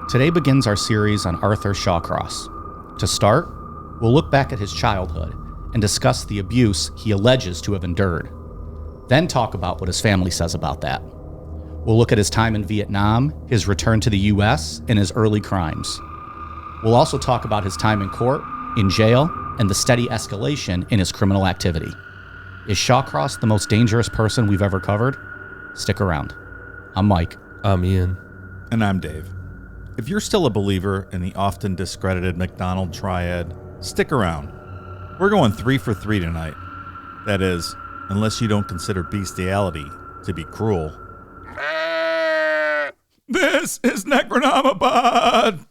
Today begins our series on Arthur Shawcross. To start, we'll look back at his childhood and discuss the abuse he alleges to have endured. Then talk about what his family says about that. We'll look at his time in Vietnam, his return to the U.S., and his early crimes. We'll also talk about his time in court, in jail, and the steady escalation in his criminal activity. Is Shawcross the most dangerous person we've ever covered? Stick around. I'm Mike. I'm Ian. And I'm Dave. If you're still a believer in the often discredited McDonald triad, stick around. We're going 3 for 3 tonight. That is, unless you don't consider bestiality to be cruel. This is Necronomipod!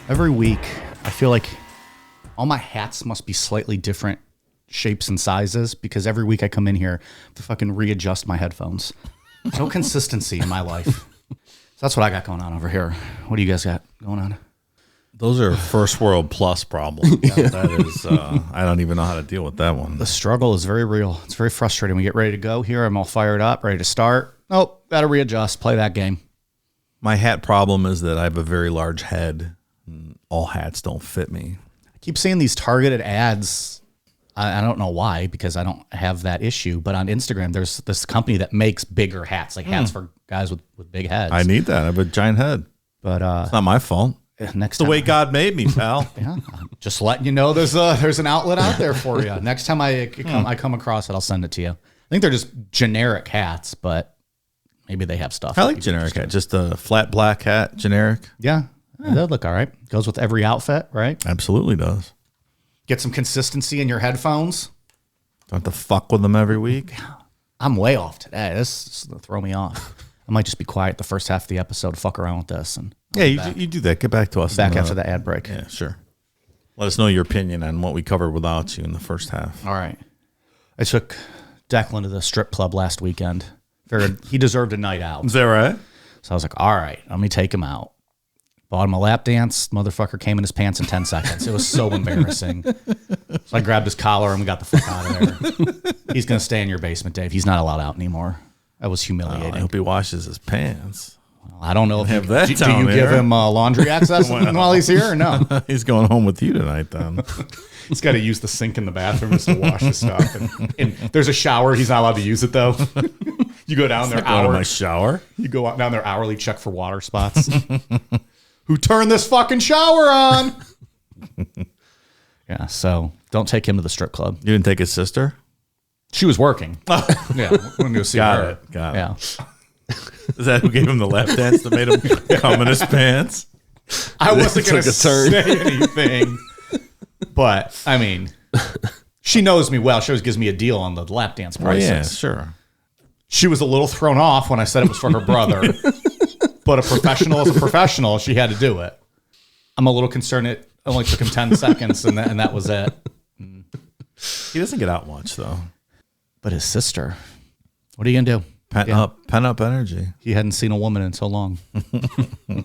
Every week, I feel like all my hats must be slightly different shapes and sizes because every week I come in here to fucking readjust my headphones. No consistency in my life. So that's what I got going on over here. What do you guys got going on? Those are first world plus problems. That is, I don't even know how to deal with that one. The struggle is very real. It's very frustrating. We get ready to go here. I'm all fired up, ready to start. Oh, got to readjust, play that game. My hat problem is that I have a very large head. All hats don't fit me. I keep seeing these targeted ads. I don't know why, because I don't have that issue. But on Instagram, there's this company that makes bigger hats, like hats for guys with big heads. I need that. I have a giant head. But it's not my fault. Next the way God made me, pal. Yeah, just letting you know there's an outlet out there for you. Next time I come across it, I'll send it to you. I think they're just generic hats, but maybe they have stuff. I like generic hat. Just a flat black hat, generic. Yeah. That look all right. Goes with every outfit, right? Absolutely does. Get some consistency in your headphones. Don't have to fuck with them every week. I'm way off today. This is gonna throw me off. I might just be quiet the first half of the episode, fuck around with this, and yeah, you do that. Get back to us. Back after the ad break. Yeah, sure. Let us know your opinion on what we covered without you in the first half. All right. I took Declan to the strip club last weekend. Figured he deserved a night out. Is that right? So I was like, all right, let me take him out. Bought him a lap dance. Motherfucker came in his pants in 10 seconds. It was so embarrassing. So I grabbed his collar and we got the fuck out of there. He's going to stay in your basement, Dave. He's not allowed out anymore. That was humiliating. I hope he washes his pants. Well, I don't know if have that do down you give there. him laundry access while he's here or no? He's going home with you tonight, then. He's got to use the sink in the bathroom just to wash his stuff. And there's a shower. He's not allowed to use it, though. You go down there Go to my shower. You go out down there hourly, check for water spots. Who turned this fucking shower on? Yeah, so don't take him to the strip club. You didn't take his sister? She was working. Yeah, we're going to go see her. Got it. Yeah. Is that who gave him the lap dance that made him come in his pants? I wasn't going to took a turn. say anything. But, I mean, she knows me well. She always gives me a deal on the lap dance prices. Yeah, sure. She was a little thrown off when I said it was for her brother. But a professional is a professional. She had to do it. I'm a little concerned it only took him 10 seconds and that was it. He doesn't get out much, though. But his sister, what are you going to do? Pent up energy. He hadn't seen a woman in so long.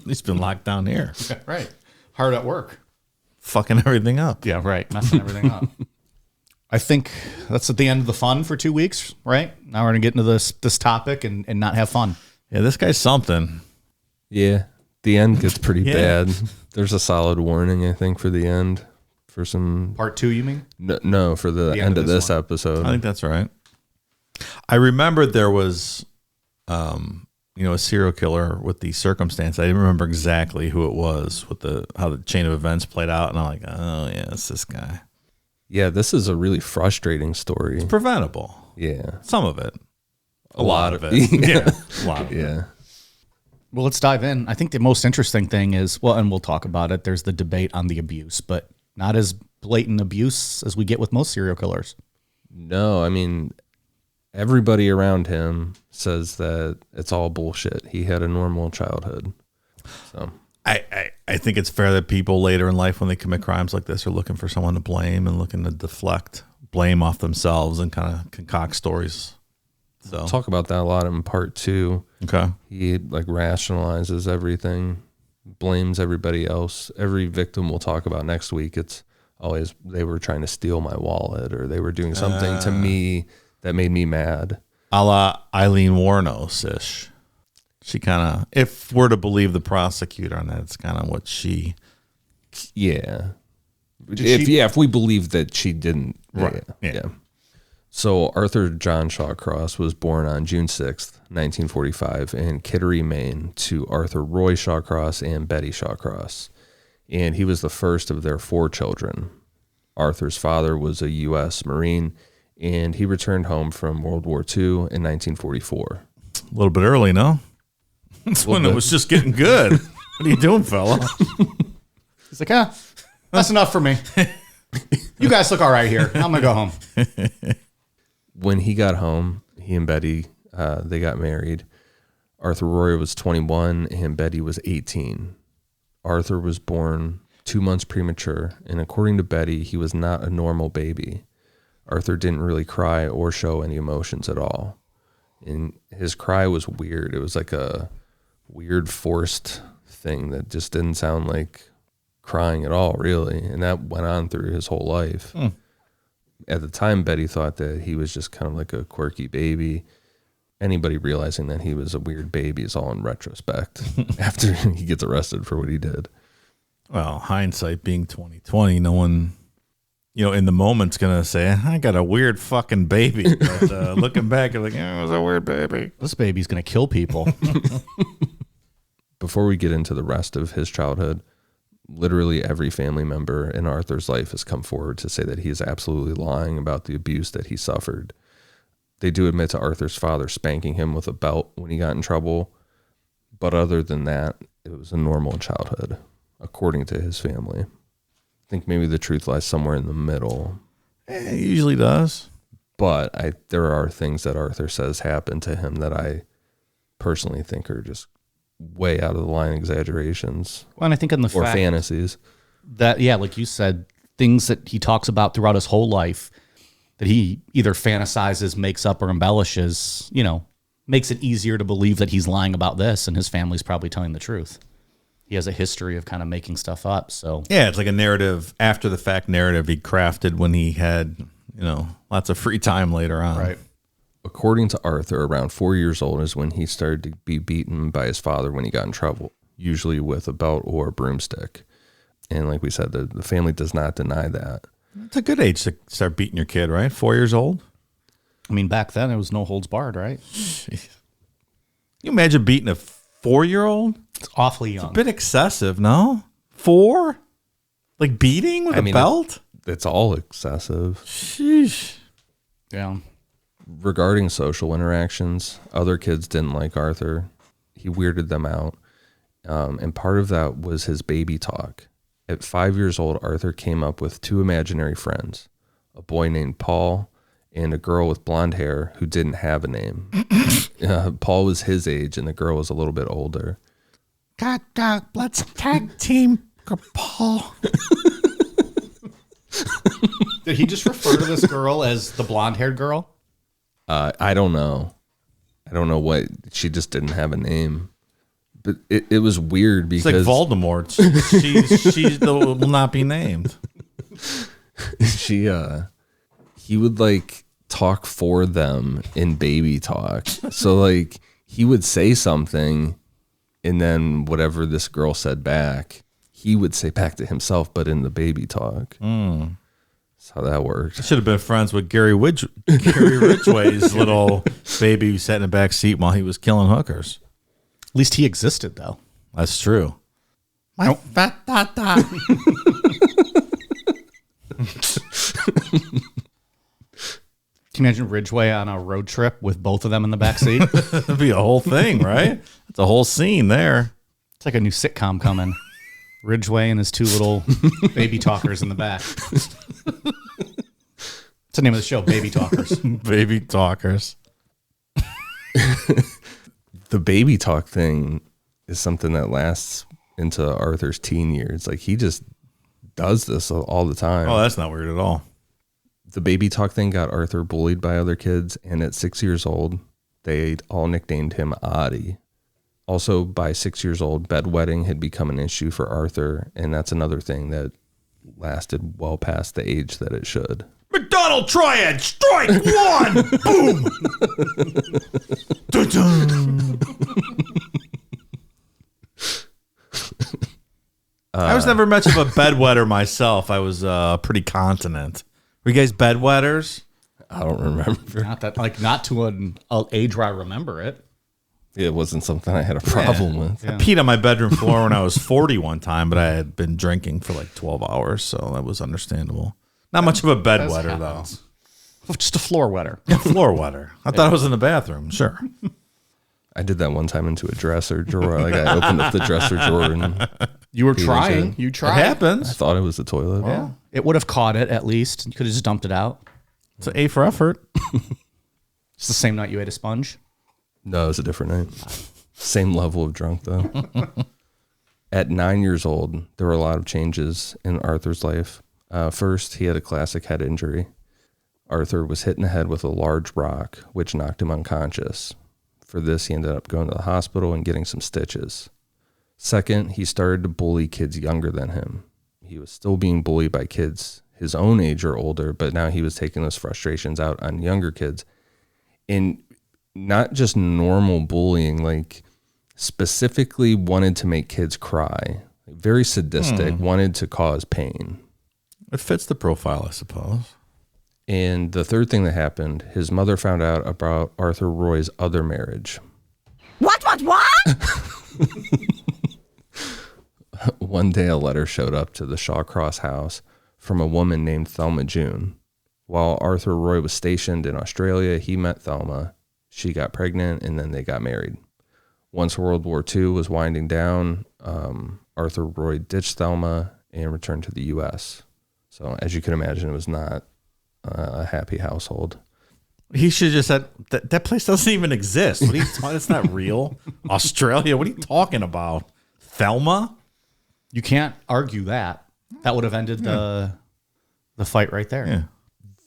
He's been locked down here. Right. Hard at work. Fucking everything up. Yeah, right. Messing everything up. I think that's at the end of the fun for 2 weeks, right? Now we're going to get into this topic and not have fun. Yeah, this guy's something. Yeah, the end gets pretty bad. There's a solid warning, I think, for the end. For some Part 2, you mean? No, for the end of this episode. I think that's right. I remembered there was, a serial killer with the circumstance. I didn't remember exactly who it was with how the chain of events played out, and I'm like, oh yeah, it's this guy. Yeah, this is a really frustrating story. It's preventable. Yeah, Some of it. a lot of it. Yeah, a lot of it. Yeah. Well, let's dive in. I think the most interesting thing is, and we'll talk about it, there's the debate on the abuse, but not as blatant abuse as we get with most serial killers. No, I mean, everybody around him says that it's all bullshit. He had a normal childhood. So I think it's fair that people later in life, when they commit crimes like this, are looking for someone to blame and looking to deflect blame off themselves and kind of concoct stories. So talk about that a lot in part 2. okay. He like rationalizes everything, blames everybody else. Every victim we'll talk about next week, it's always they were trying to steal my wallet or they were doing something to me that made me mad. A la Eileen Wuornos-ish. She kind of, if we're to believe the prosecutor on that, it's kind of what she. Yeah. If we believe that she didn't. Right. Yeah. So Arthur John Shawcross was born on June 6th, 1945 in Kittery, Maine to Arthur Roy Shawcross and Betty Shawcross. And he was the first of their 4 children. Arthur's father was a U.S. Marine, and he returned home from World War II in 1944. A little bit early, no? That's when it was just getting good. What are you doing, fella? He's like, that's enough for me. You guys look all right here. I'm going to go home. When he got home, he and Betty, they got married. Arthur Roy was 21 and Betty was 18. Arthur was born 2 months premature, and according to Betty, he was not a normal baby. Arthur didn't really cry or show any emotions at all. And his cry was weird. It was like a weird forced thing that just didn't sound like crying at all, really. And that went on through his whole life. At the time, Betty thought that he was just kind of like a quirky baby. Anybody realizing that he was a weird baby is all in retrospect after he gets arrested for what he did. Well, hindsight being 2020, no one, in the moment's going to say, I got a weird fucking baby. But looking back, you're like, it was a weird baby. This baby's going to kill people. Before we get into the rest of his childhood, literally every family member in Arthur's life has come forward to say that he is absolutely lying about the abuse that he suffered. They do admit to Arthur's father spanking him with a belt when he got in trouble. But other than that, it was a normal childhood, according to his family. I think maybe the truth lies somewhere in the middle. It usually does. But there are things that Arthur says happened to him that I personally think are just way out of the line exaggerations. Well, and I think in the or fact fantasies. that, like you said, things that he talks about throughout his whole life that he either fantasizes, makes up, or embellishes, makes it easier to believe that he's lying about this and his family's probably telling the truth. He has a history of kind of making stuff up. So yeah, it's like a narrative, after the fact narrative he crafted when he had, lots of free time later on. right. According to Arthur, around 4 years old is when he started to be beaten by his father when he got in trouble, usually with a belt or a broomstick. And like we said, the family does not deny that. It's a good age to start beating your kid, right? 4 years old? I mean, back then it was no holds barred, right? Jeez. You imagine beating a 4-year-old? It's awfully young. A bit excessive, no? 4? Like beating with a belt? It's all excessive. Sheesh. Yeah. Regarding social interactions, other kids didn't like Arthur. He weirded them out. And part of that was his baby talk. At 5 years old, Arthur came up with 2 imaginary friends, a boy named Paul and a girl with blonde hair who didn't have a name. Paul was his age and the girl was a little bit older. God, let's tag team Paul. Did he just refer to this girl as the blonde-haired girl? I don't know. I don't know what. She just didn't have a name. But it was weird because... It's like Voldemort. She will not be named. He would like talk for them in baby talk. So like he would say something and then whatever this girl said back, he would say back to himself, but in the baby talk. That's how that worked. I should have been friends with Gary Ridgway's little baby who sat in the back seat while he was killing hookers. At least he existed, though. That's true. My fat da. Can you imagine Ridgway on a road trip with both of them in the backseat? That'd be a whole thing, right? That's a whole scene there. It's like a new sitcom coming. Ridgway and his 2 little baby talkers in the back. It's the name of the show, Baby Talkers. Baby talkers. The baby talk thing is something that lasts into Arthur's teen years. Like, he just does this all the time. Oh, that's not weird at all. The baby talk thing got Arthur bullied by other kids, and at 6 years old, they all nicknamed him Oddie. Also, by 6 years old, bedwetting had become an issue for Arthur, and that's another thing that lasted well past the age that it should. McDonald triad, strike one! Boom! Dun-dun. I was never much of a bedwetter myself. I was pretty continent. Were you guys bedwetters? I don't remember. Not to an age where I remember it. It wasn't something I had a problem with. I peed on my bedroom floor when I was 40 one time, but I had been drinking for like 12 hours, so that was understandable. Not much of a bedwetter, though. Just a floor wetter. Yeah, floor wetter. I thought it was in the bathroom. Sure. I did that one time into a dresser drawer. Like, I opened up the dresser drawer and You were trying. You It tried. I happens. thought it was the toilet. Yeah. It would have caught it at least. You could have just dumped it out. It's an A for effort. It's the same night you ate a sponge. No, it was a different night. Same level of drunk, though. At 9 years old, there were a lot of changes in Arthur's life. First, he had a classic head injury. Arthur was hit in the head with a large rock, which knocked him unconscious. For this, he ended up going to the hospital and getting some stitches. Second, he started to bully kids younger than him. He was still being bullied by kids his own age or older, but now he was taking those frustrations out on younger kids. And not just normal bullying, like specifically wanted to make kids cry. Very sadistic, wanted to cause pain. It fits the profile, I suppose. And the third thing that happened, his mother found out about Arthur Roy's other marriage. What? One day a letter showed up to the Shawcross house from a woman named Thelma June. While Arthur Roy was stationed in Australia, he met Thelma. She got pregnant, and then they got married. Once World War II was winding down, Arthur Roy ditched Thelma and returned to the U.S. So as you can imagine, it was not a happy household. He should have just said, that place doesn't even exist. What are you talking? It's not real. Australia, what are you talking about? Thelma? You can't argue that. That would have ended the fight right there. Yeah.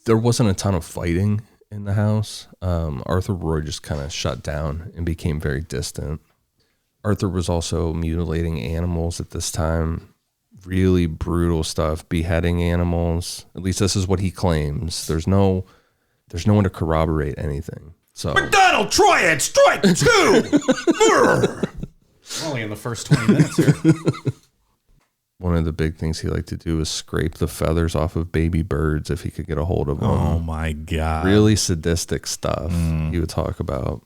There wasn't a ton of fighting in the house. Arthur Roy just kind of shut down and became very distant. Arthur was also mutilating animals at this time. Really brutal stuff, beheading animals. At least this is what he claims. There's no one to corroborate anything. So McDonald triad, strike two! Only in the first 20 minutes here. one of the big things he liked to do was scrape the feathers off of baby birds if he could get a hold of them. Oh my God. Really sadistic stuff he would talk about.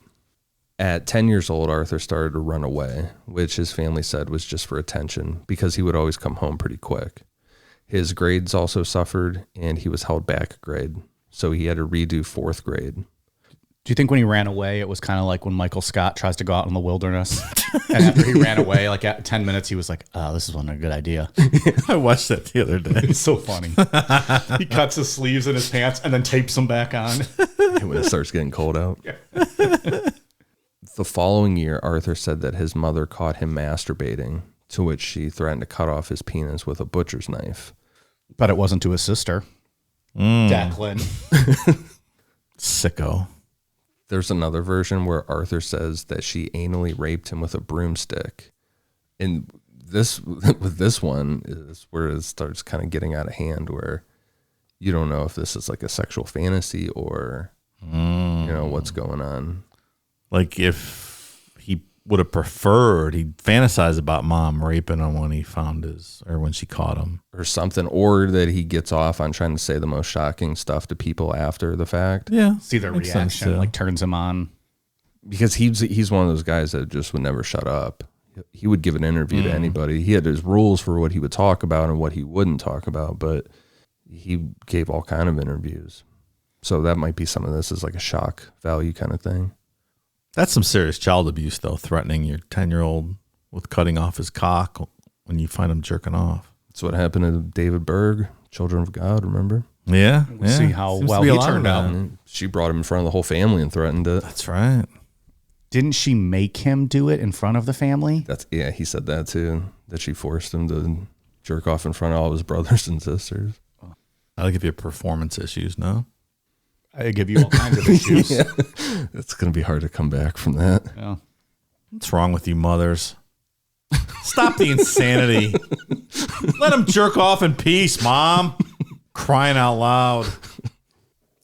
At 10 years old, Arthur started to run away, which his family said was just for attention because he would always come home pretty quick. His grades also suffered, and he was held back a grade, so he had to redo fourth grade. Do you think when he ran away, it was kind of like when Michael Scott tries to go out in the wilderness? And after he ran away, like at 10 minutes, he was like, oh, this wasn't a good idea. I watched that the other day. It's so funny. He cuts his sleeves in his pants and then tapes them back on. When it starts getting cold out. Yeah. The following year, Arthur said that his mother caught him masturbating, to which she threatened to cut off his penis with a butcher's knife. But it wasn't to his sister. Declan. Sicko. There's another version where Arthur says that she anally raped him with a broomstick. And this with this one is where it starts kind of getting out of hand, where you don't know if this is like a sexual fantasy or you know what's going on. Like if he would have preferred, he'd fantasize about mom raping him when he found his, or when she caught him. Or something, or that he gets off on trying to say the most shocking stuff to people after the fact. Yeah. See their Makes sense, reaction, too. like turns him on. Because he's one of those guys that just would never shut up. He would give an interview to anybody. He had his rules for what he would talk about and what he wouldn't talk about, but he gave all kind of interviews. So that might be some of this is like a shock value kind of thing. That's some serious child abuse, though, threatening your 10-year-old with cutting off his cock when you find him jerking off. That's what happened to David Berg, Children of God, remember? Yeah. See how Seems to well be a he lot of turned that. out. And she brought him in front of the whole family and threatened it. That's right. Didn't she make him do it in front of the family? He said that too, that she forced him to jerk off in front of all his brothers and sisters. I'll give you performance issues, no? I give you all kinds of issues. Yeah. It's going to be hard to come back from that. Yeah. What's wrong with you mothers? Stop the insanity. Let him jerk off in peace, Mom. Crying out loud.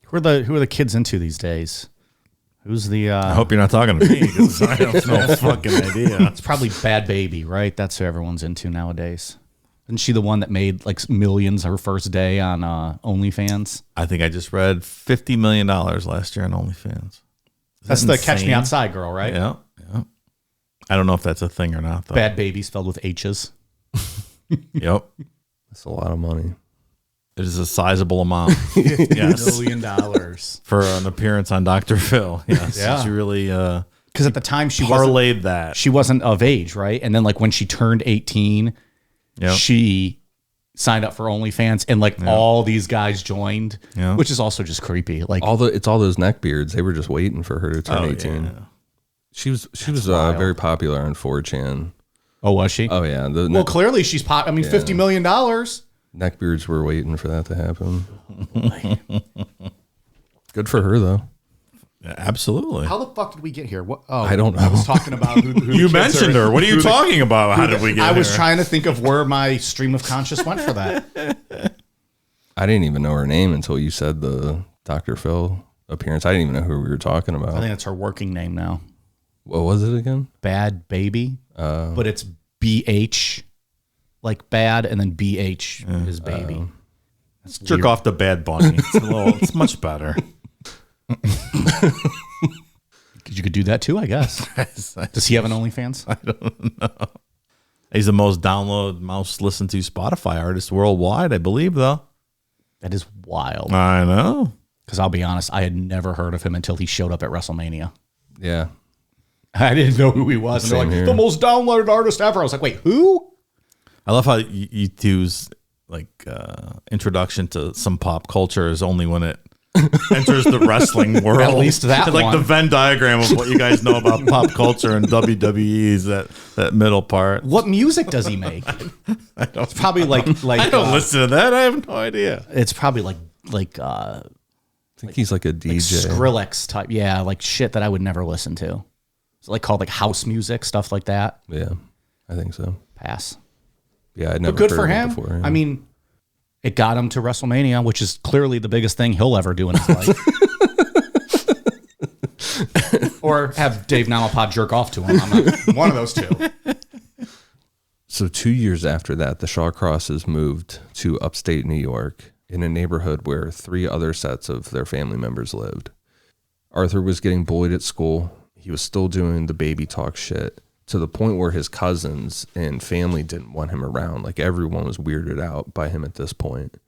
Who are the kids into these days? Who's the I hope you're not talking to me because I have no fucking idea. It's probably Bad Baby, right? That's who everyone's into nowadays. Isn't she the one that made like millions her first day on OnlyFans? I think I just read $50 million last year on OnlyFans. That's the Catch Me Outside girl, right? Yeah. I don't know if that's a thing or not, though. Bad Baby spelled with H's. Yep. That's a lot of money. It is a sizable amount. Yes. $1 million. For an appearance on Dr. Phil. Yes. Yeah. She really because at the time she wasn't of age, right? And then like when she turned 18, she signed up for OnlyFans, and like all these guys joined, which is also just creepy. Like it's all those neckbeards. They were just waiting for her to turn 18. Yeah. She was very popular on 4chan. Oh, was she? Oh yeah. Clearly she's pop. I mean, $50 million. Neckbeards were waiting for that to happen. Good for her though. Yeah, absolutely. How the fuck did we get here? I don't know. I was talking about who you mentioned her. What are you talking about? How did we get here? I was trying to think of where my stream of conscious went for that. I didn't even know her name until you said the Dr. Phil appearance. I didn't even know who we were talking about. I think that's her working name now. What was it again? Bad Baby. But it's BH, like bad, and then BH is baby. Let's jerk off the Bad Bunny. It's much better. You could do that too, I guess. Does he have an OnlyFans? I don't know. He's the most downloaded, most listened to Spotify artist worldwide, I believe, though. That is wild. I know. Because I'll be honest, I had never heard of him until he showed up at WrestleMania. Yeah. I didn't know who he was. And they're like, the most downloaded artist ever. I was like, wait, who? I love how you two's like introduction to some pop culture is only when it enters the wrestling world. At least that it's like the Venn diagram of what you guys know about pop culture and WWE is that middle part. What music does he make? It's probably like I don't listen to that. I have no idea. It's probably like I think he's like a DJ. Like Skrillex type. Yeah, like shit that I would never listen to. It's like called like house music, stuff like that. Yeah, I think so. Pass. Yeah, I'd never but good heard for of him. it before. Yeah. I mean, it got him to WrestleMania, which is clearly the biggest thing he'll ever do in his life. Or have Dave Namapod jerk off to him. I'm not one of those two. So 2 years after that, the Shawcrosses moved to upstate New York in a neighborhood where 3 other sets of their family members lived. Arthur was getting bullied at school. He was still doing the baby talk shit to the point where his cousins and family didn't want him around. Like everyone was weirded out by him at this point.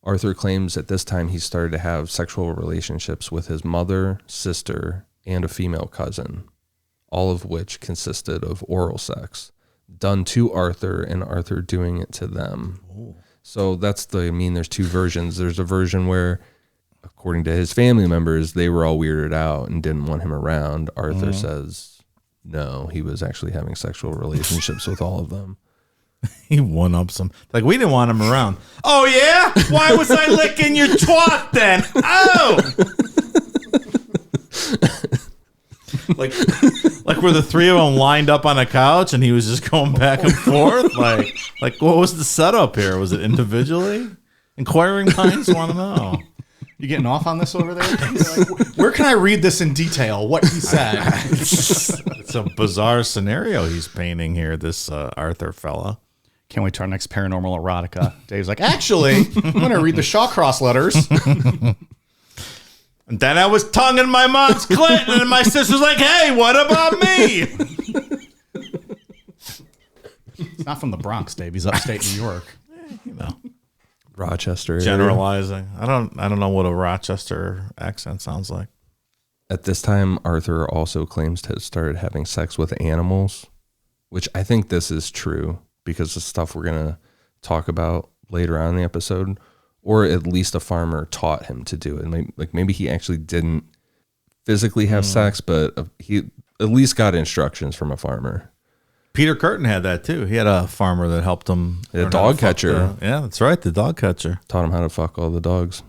Arthur claims at this time he started to have sexual relationships with his mother, sister, and a female cousin, all of which consisted of oral sex done to Arthur and Arthur doing it to them. Ooh. So there's 2 versions. There's a version where, according to his family members, they were all weirded out and didn't want him around. Arthur says, no, he was actually having sexual relationships with all of them. He one-ups him. Like, we didn't want him around. Oh, yeah? Why was I licking your twat then? Oh! like were the 3 of them lined up on a couch and he was just going back and forth? Like what was the setup here? Was it individually? Inquiring minds want to know. You getting off on this over there? Like, where can I read this in detail? What he said. It's a bizarre scenario he's painting here, this Arthur fella. Can't wait to our next paranormal erotica. Dave's like, actually, I'm going to read the Shawcross letters. And then I was tonguing my mom's clit, and my sister's like, hey, what about me? He's not from the Bronx, Dave. He's upstate New York. You know. Rochester. Generalizing. I don't know what a Rochester accent sounds like. At this time, Arthur also claims to have started having sex with animals, which I think this is true because the stuff we're going to talk about later on in the episode, or at least a farmer taught him to do it. Like maybe he actually didn't physically have sex, but at least got instructions from a farmer. Peter Curtin had that too. He had a farmer that helped him. A dog catcher. Yeah, that's right. The dog catcher. Taught him how to fuck all the dogs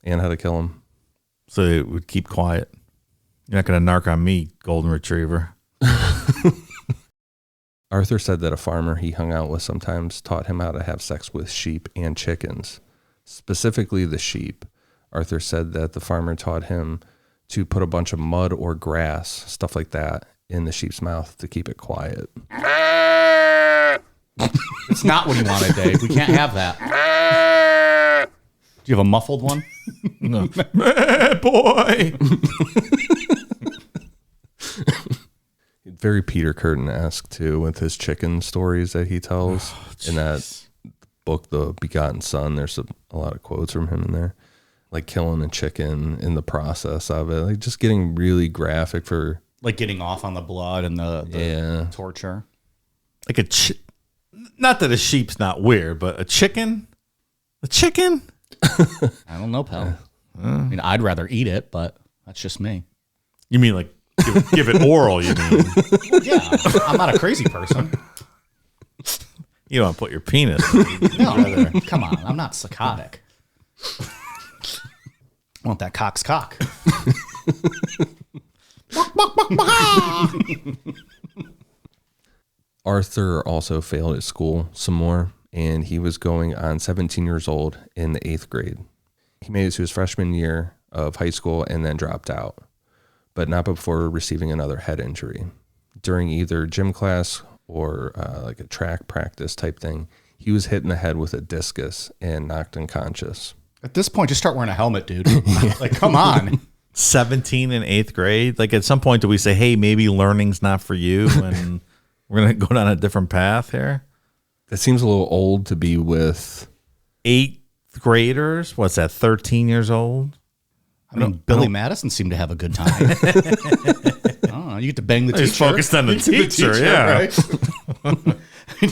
and how to kill them. So it would keep quiet. You're not going to narc on me, golden retriever. Arthur said that a farmer he hung out with sometimes taught him how to have sex with sheep and chickens, specifically the sheep. Arthur said that the farmer taught him to put a bunch of mud or grass, stuff like that, in the sheep's mouth to keep it quiet. It's not what he wanted, Dave. We can't have that. Do you have a muffled one? No. Boy. Very Peter Curtin-esque, too, with his chicken stories that he tells. In that book, The Begotten Son, there's a lot of quotes from him in there. Like killing a chicken in the process of it. Like just getting really graphic for... Like getting off on the blood and the torture. Like not that a sheep's not weird, but a chicken? A chicken? I don't know, pal. I mean, I'd rather eat it, but that's just me. You mean like give it oral, you mean? Well, yeah, I'm not a crazy person. You don't put your penis. No, come on. I'm not psychotic. I want that cock's cock. Arthur also failed at school some more, and he was going on 17 years old in the 8th grade. He made it to his freshman year of high school and then dropped out, but not before receiving another head injury. During either gym class or like a track practice type thing, he was hit in the head with a discus and knocked unconscious. At this point, just start wearing a helmet, dude. Like, come on. 17 in 8th grade? Like at some point do we say, hey, maybe learning's not for you and we're going to go down a different path here? That seems a little old to be with 8th graders. What's that, 13 years old? I mean, Billy Madison seemed to have a good time. I don't know. You get to bang the teacher. He's focused on the teacher, yeah. Right?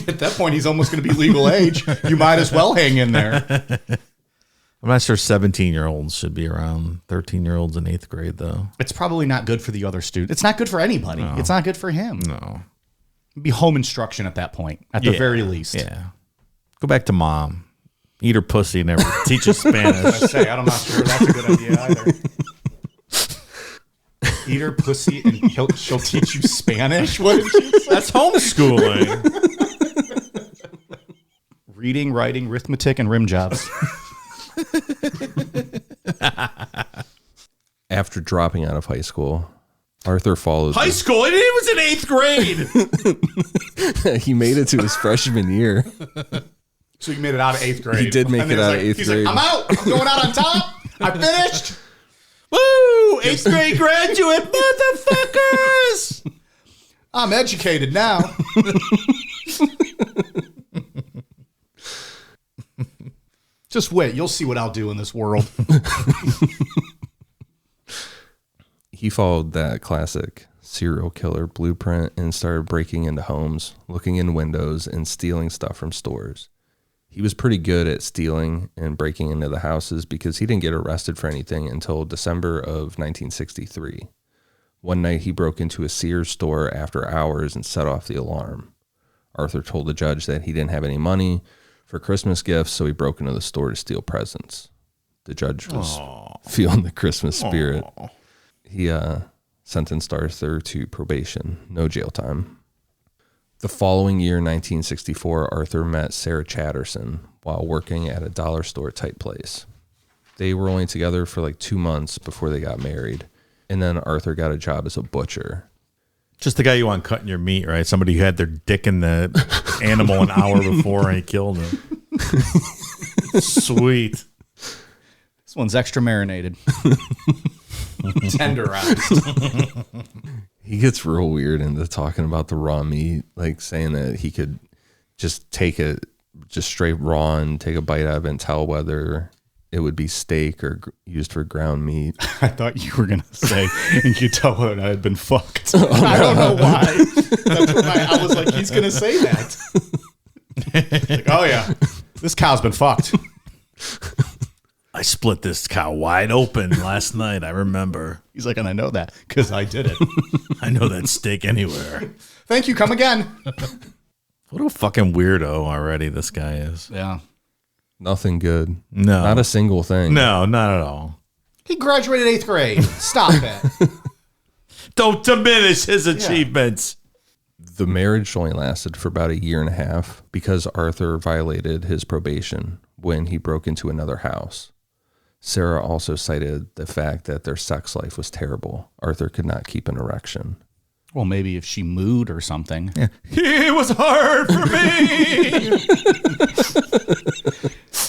At that point, he's almost going to be legal age. You might as well hang in there. I'm not sure 17-year-olds should be around 13-year-olds in 8th grade, though. It's probably not good for the other student. It's not good for anybody. No. It's not good for him. No. It'd be home instruction at that point, at the very least. Yeah. Go back to mom. Eat her pussy and never teach her Spanish. I'm not sure that's a good idea either. Eat her pussy and she'll teach you Spanish? What did you say? That's homeschooling. Reading, writing, arithmetic, and rim jobs. After dropping out of high school, Arthur followed... High school? It was in 8th grade! He made it to his freshman year. So he made it out of 8th grade. He did make it out of 8th grade. Like, I'm out. I'm going out on top. I finished. Woo! 8th grade graduate, motherfuckers! I'm educated now. Just wait. You'll see what I'll do in this world. He followed that classic serial killer blueprint and started breaking into homes, looking in windows, and stealing stuff from stores. He was pretty good at stealing and breaking into the houses because he didn't get arrested for anything until December of 1963. One night he broke into a Sears store after hours and set off the alarm. Arthur told the judge that he didn't have any money for Christmas gifts, so he broke into the store to steal presents. The judge was feeling the Christmas spirit. He sentenced Arthur to probation, no jail time. The following year, 1964, Arthur met Sarah Chatterson while working at a dollar store type place. They were only together for like 2 months before they got married. And then Arthur got a job as a butcher. Just the guy you want cutting your meat, right? Somebody who had their dick in the animal an hour before and he killed him. Sweet. This one's extra marinated. Tenderized. He gets real weird into talking about the raw meat, like saying that he could just take it just straight raw and take a bite out of it and tell whether it would be steak or used for ground meat. I thought you were going to say, and you tell her I had been fucked. I don't know why. That's what I was like, he's going to say that. Like, oh, yeah, this cow's been fucked. I split this cow wide open last night. I remember. He's like, and I know that because I did it. I know that steak anywhere. Thank you. Come again. What a fucking weirdo already this guy is. Yeah. Nothing good. No. Not a single thing. No, not at all. He graduated 8th grade. Stop it. Don't diminish his achievements. The marriage only lasted for about 1.5 years because Arthur violated his probation when he broke into another house. Sarah also cited the fact that their sex life was terrible. Arthur could not keep an erection. Well, maybe if she mooed or something. Yeah. It was hard for me.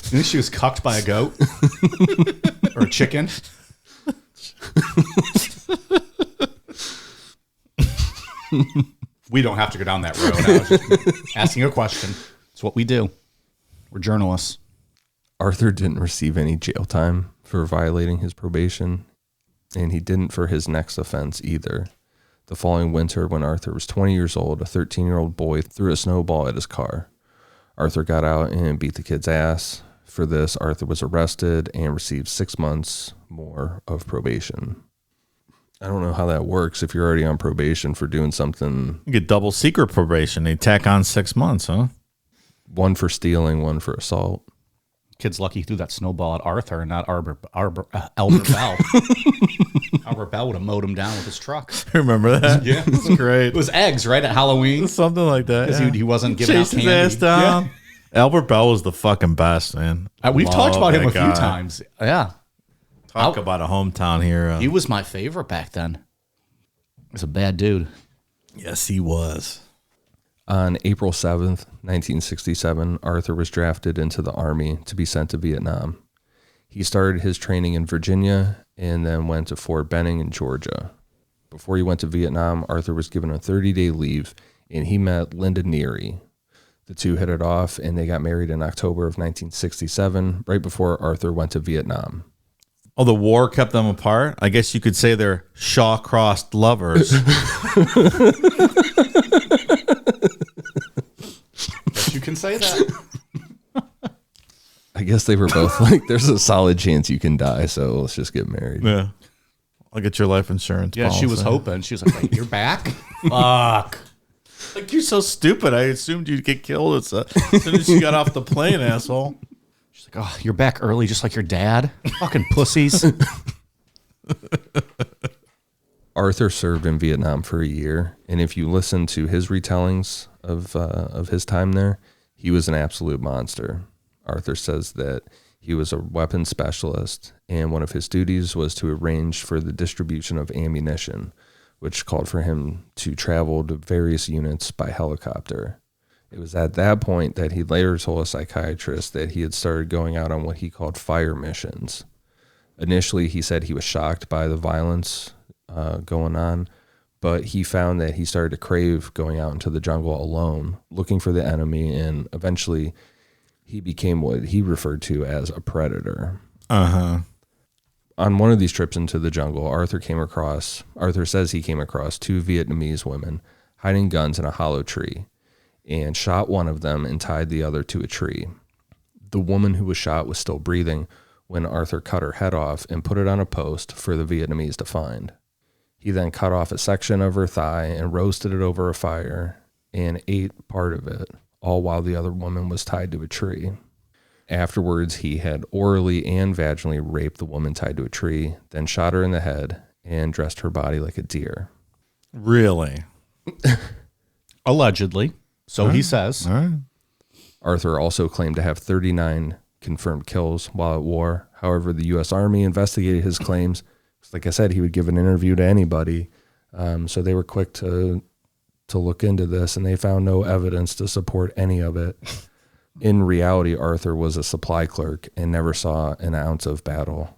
You think she was cucked by a goat? Or a chicken? We don't have to go down that road. I was just asking a question. It's what we do. We're journalists. Arthur didn't receive any jail time for violating his probation, and he didn't for his next offense either. The following winter, when Arthur was 20 years old, a 13-year-old boy threw a snowball at his car. Arthur got out and beat the kid's ass. For this, Arthur was arrested and received 6 months more of probation. I don't know how that works if you're already on probation for doing something. You get double secret probation. They tack on 6 months, huh? One for stealing, one for assault. Kid's lucky he threw that snowball at Arthur and not Albert Bell. Albert Bell would have mowed him down with his truck. Remember that? Yeah. That's great. It was eggs, right, at Halloween? Something like that. Because Yeah. he wasn't giving out Chased his candy. ass down. Yeah. Albert Bell was the fucking best, man. We've talked about him a Love few that guy. times. Yeah. Talk about a hometown hero. He was my favorite back then. He was a bad dude. Yes, he was. On April 7th, 1967, Arthur was drafted into the Army to be sent to Vietnam. He started his training in Virginia and then went to Fort Benning in Georgia. Before he went to Vietnam, Arthur was given a 30-day leave, and he met Linda Neary. The two hit it off, and they got married in October of 1967, right before Arthur went to Vietnam. Oh, the war kept them apart? I guess you could say they're Shawcross lovers. Guess you can say that. I guess they were both like, there's a solid chance you can die, so let's just get married. Yeah. I'll get your life insurance Yeah, policy. she was hoping. She was like, wait, you're back? Fuck. Like, you're so stupid. I assumed you'd get killed as soon as you got off the plane, asshole. She's like, oh, you're back early just like your dad? Fucking pussies. Arthur served in Vietnam for 1 year, and if you listen to his retellings of his time there, he was an absolute monster. Arthur says that he was a weapons specialist, and one of his duties was to arrange for the distribution of ammunition, which called for him to travel to various units by helicopter. It was at that point that he later told a psychiatrist that he had started going out on what he called fire missions. Initially, he said he was shocked by the violence going on, but he found that he started to crave going out into the jungle alone, looking for the enemy, and eventually he became what he referred to as a predator. Uh-huh. On one of these trips into the jungle, Arthur says he came across 2 Vietnamese women hiding guns in a hollow tree and shot one of them and tied the other to a tree. The woman who was shot was still breathing when Arthur cut her head off and put it on a post for the Vietnamese to find. He then cut off a section of her thigh and roasted it over a fire and ate part of it, all while the other woman was tied to a tree. Afterwards, he had orally and vaginally raped the woman tied to a tree, then shot her in the head and dressed her body like a deer. Really? Allegedly. So he says. All right. Arthur also claimed to have 39 confirmed kills while at war. However, the U.S. Army investigated his claims. Like I said, he would give an interview to anybody. So they were quick to look into this, and they found no evidence to support any of it. In reality, Arthur was a supply clerk and never saw an ounce of battle.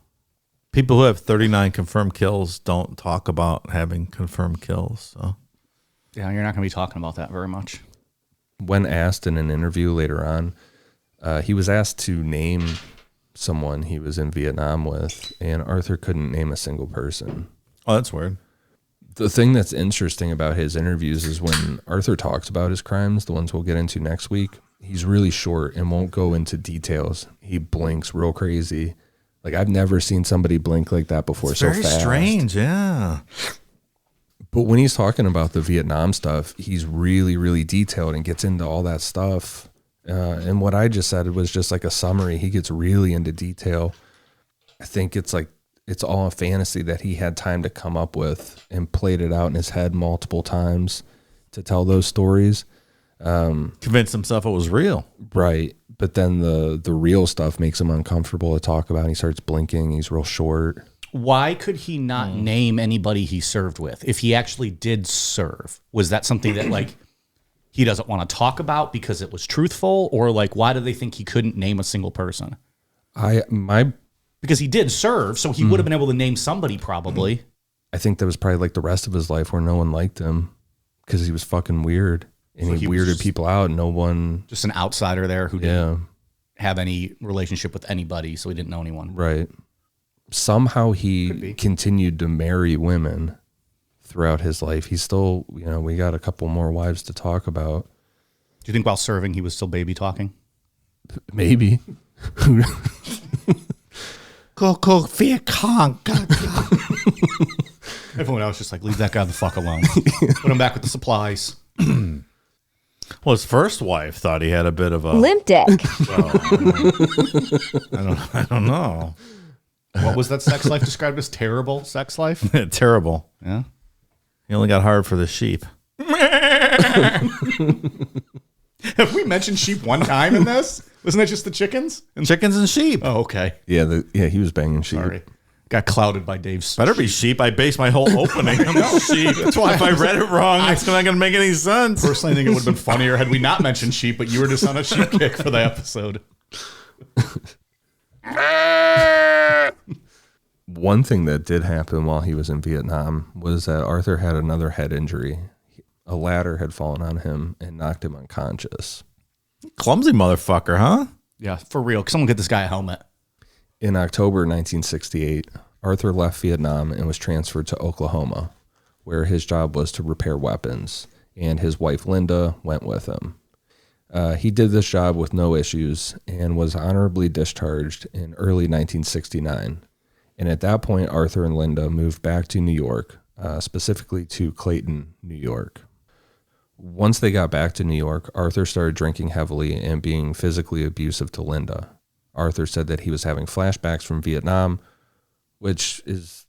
People who have 39 confirmed kills don't talk about having confirmed kills. So. Yeah, you're not going to be talking about that very much. When asked in an interview later on, he was asked to name someone he was in Vietnam with, and Arthur couldn't name a single person. Oh, that's weird. The thing that's interesting about his interviews is when Arthur talks about his crimes, the ones we'll get into next week, he's really short and won't go into details. He blinks real crazy. Like, I've never seen somebody blink like that before. It's so very fast. strange, yeah. But when he's talking about the Vietnam stuff, he's really, really detailed and gets into all that stuff. And what I just said was just like a summary. He gets really into detail. I think it's like, it's all a fantasy that he had time to come up with and played it out in his head multiple times to tell those stories. Convinced himself it was real. Right. But then the real stuff makes him uncomfortable to talk about. He starts blinking. He's real short. Why could he not name anybody he served with? If he actually did serve, was that something that like he doesn't want to talk about because it was truthful, or like why do they think he couldn't name a single person? Because he did serve, so he would have been able to name somebody probably. I think that was probably like the rest of his life where no one liked him because he was fucking weird and So he he was weirded just- people out. No one, Just an outsider there who didn't have any relationship with anybody, so he didn't know anyone. right. Somehow he continued to marry women throughout his life. He's still, we got a couple more wives to talk about. Do you think while serving he was still baby talking? Maybe. Go, Viet Cong. Everyone else just like, leave that guy the fuck alone. Put him back with the supplies. Well, his first wife thought he had a bit of a... Limp dick. I don't know. What was that sex life described as? Terrible sex life? Terrible. Yeah. He only got hard for the sheep. Have we mentioned sheep one time in this? Wasn't that just the chickens? Chickens and sheep. Oh, okay. Yeah, he was banging sheep. Sorry. Got clouded by Dave's. Better be sheep. I base my whole opening on sheep. That's why if I read it wrong, it's not going to make any sense. Personally, I think it would have been funnier had we not mentioned sheep, but you were just on a sheep kick for the episode. One thing that did happen while he was in Vietnam was that Arthur had another head injury. A ladder had fallen on him and knocked him unconscious. Clumsy motherfucker, huh? Yeah, for real. Someone get this guy a helmet. In October 1968, Arthur left Vietnam and was transferred to Oklahoma, where his job was to repair weapons, and his wife Linda went with him. He did this job with no issues and was honorably discharged in early 1969. And at that point, Arthur and Linda moved back to New York, specifically to Clayton, New York. Once they got back to New York, Arthur started drinking heavily and being physically abusive to Linda. Arthur said that he was having flashbacks from Vietnam, which is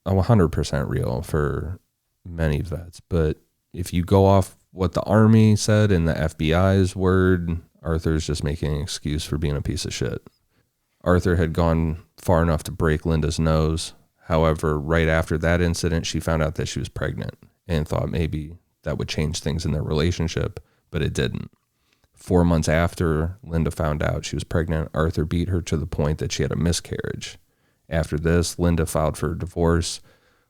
100% real for many vets. But if you go off what the Army said and the FBI's word, Arthur's just making an excuse for being a piece of shit. Arthur had gone far enough to break Linda's nose. However, right after that incident, she found out that she was pregnant and thought maybe that would change things in their relationship, but it didn't. 4 months after Linda found out she was pregnant, Arthur beat her to the point that she had a miscarriage. After this, Linda filed for a divorce,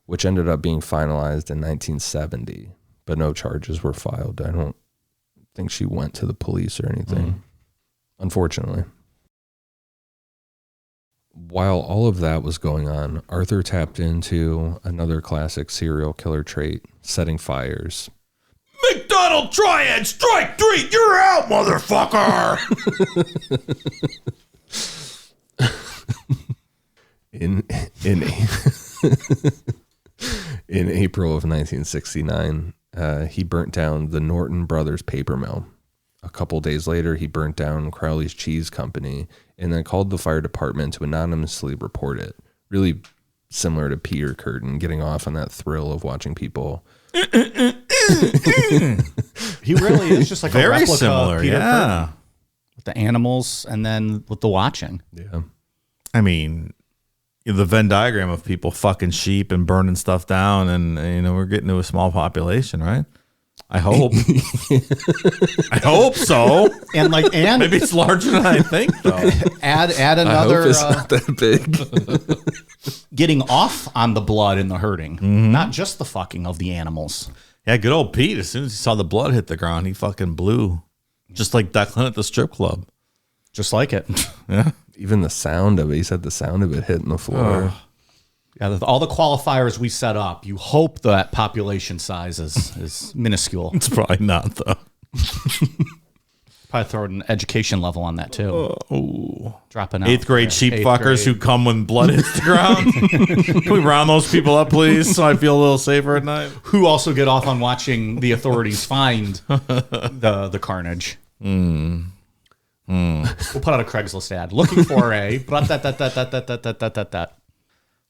which ended up being finalized in 1970, but no charges were filed. I don't think she went to the police or anything, unfortunately. While all of that was going on, Arthur tapped into another classic serial killer trait, setting fires. McDonald Triad, strike 3, you're out, motherfucker! In April of 1969, he burnt down the Norton Brothers paper mill. A couple days later, he burnt down Crowley's Cheese Company and then called the fire department to anonymously report it. Really similar to Peter Curtin, getting off on that thrill of watching people. He really is just like a Very replica similar, of Peter yeah. Curtin. With the animals and then with the watching. Yeah. I mean, the Venn diagram of people fucking sheep and burning stuff down, and we're getting to a small population, right? I hope. I hope so. And Maybe it's larger than I think, though. add I another hope it's not that big. getting off on the blood and the hurting, not just the fucking of the animals. Yeah, good old Pete. As soon as he saw the blood hit the ground, he fucking blew, just like Declan at the strip club. Just like it. Yeah. Even the sound of it, he said the sound of it hitting the floor. Yeah, all the qualifiers we set up, you hope that population size is minuscule. It's probably not, though. Probably throw an education level on that too. Dropping out. 8th grade sheep Eighth fuckers grade. who come when blood hits the ground. Can we round those people up, please, so I feel a little safer at night? Who also get off on watching the authorities find the carnage. We'll put out a Craigslist ad looking for a.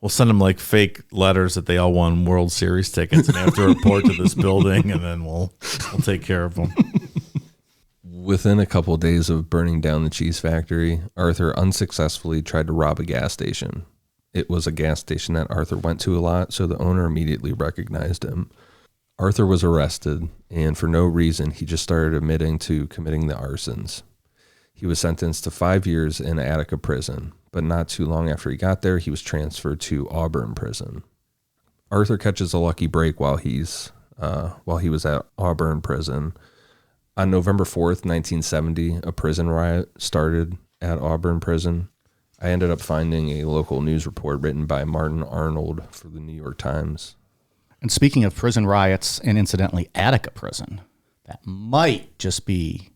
We'll send them like fake letters that they all won World Series tickets and they have to report to this building, and then we'll take care of them. Within a couple of days of burning down the cheese factory, Arthur unsuccessfully tried to rob a gas station. It was a gas station that Arthur went to a lot, so the owner immediately recognized him. Arthur was arrested, and for no reason, he just started admitting to committing the arsons. He was sentenced to 5 years in Attica prison, but not too long after he got there, he was transferred to Auburn prison. Arthur catches a lucky break while he was at Auburn prison. On November 4th, 1970, a prison riot started at Auburn prison. I ended up finding a local news report written by Martin Arnold for the New York Times. And speaking of prison riots and incidentally Attica prison, that might just be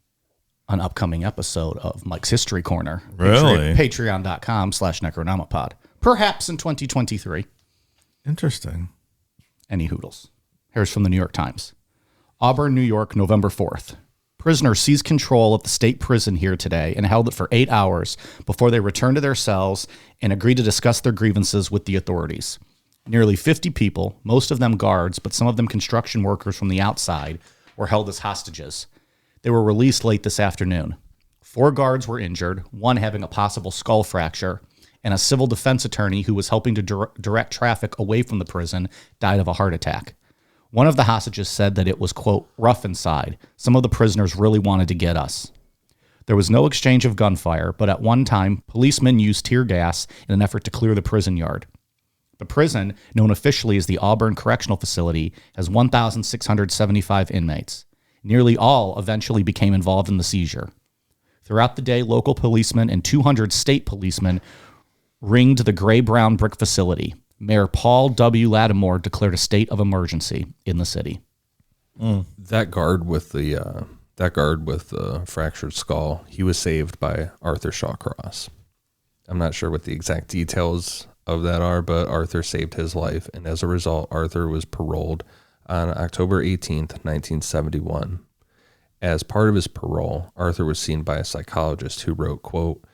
an upcoming episode of Mike's History Corner. Really? Patreon.com/Necronomipod. Perhaps in 2023. Interesting. Any hoodles. Here's from the New York Times. Auburn, New York, November 4th. Prisoners seized control of the state prison here today and held it for 8 hours before they returned to their cells and agreed to discuss their grievances with the authorities. Nearly 50 people, most of them guards, but some of them construction workers from the outside, were held as hostages. They were released late this afternoon. 4 guards were injured, one having a possible skull fracture, and a civil defense attorney who was helping to direct traffic away from the prison died of a heart attack. One of the hostages said that it was, quote, rough inside. Some of the prisoners really wanted to get us. There was no exchange of gunfire, but at one time, policemen used tear gas in an effort to clear the prison yard. The prison, known officially as the Auburn Correctional Facility, has 1,675 inmates. Nearly all eventually became involved in the seizure. Throughout the day, local policemen and 200 state policemen ringed the gray-brown brick facility. Mayor Paul W. Lattimore declared a state of emergency in the city. That guard with the fractured skull, he was saved by Arthur Shawcross. I'm not sure what the exact details of that are, but Arthur saved his life, and as a result, Arthur was paroled on October 18th, 1971. As part of his parole, Arthur was seen by a psychologist who wrote, quote,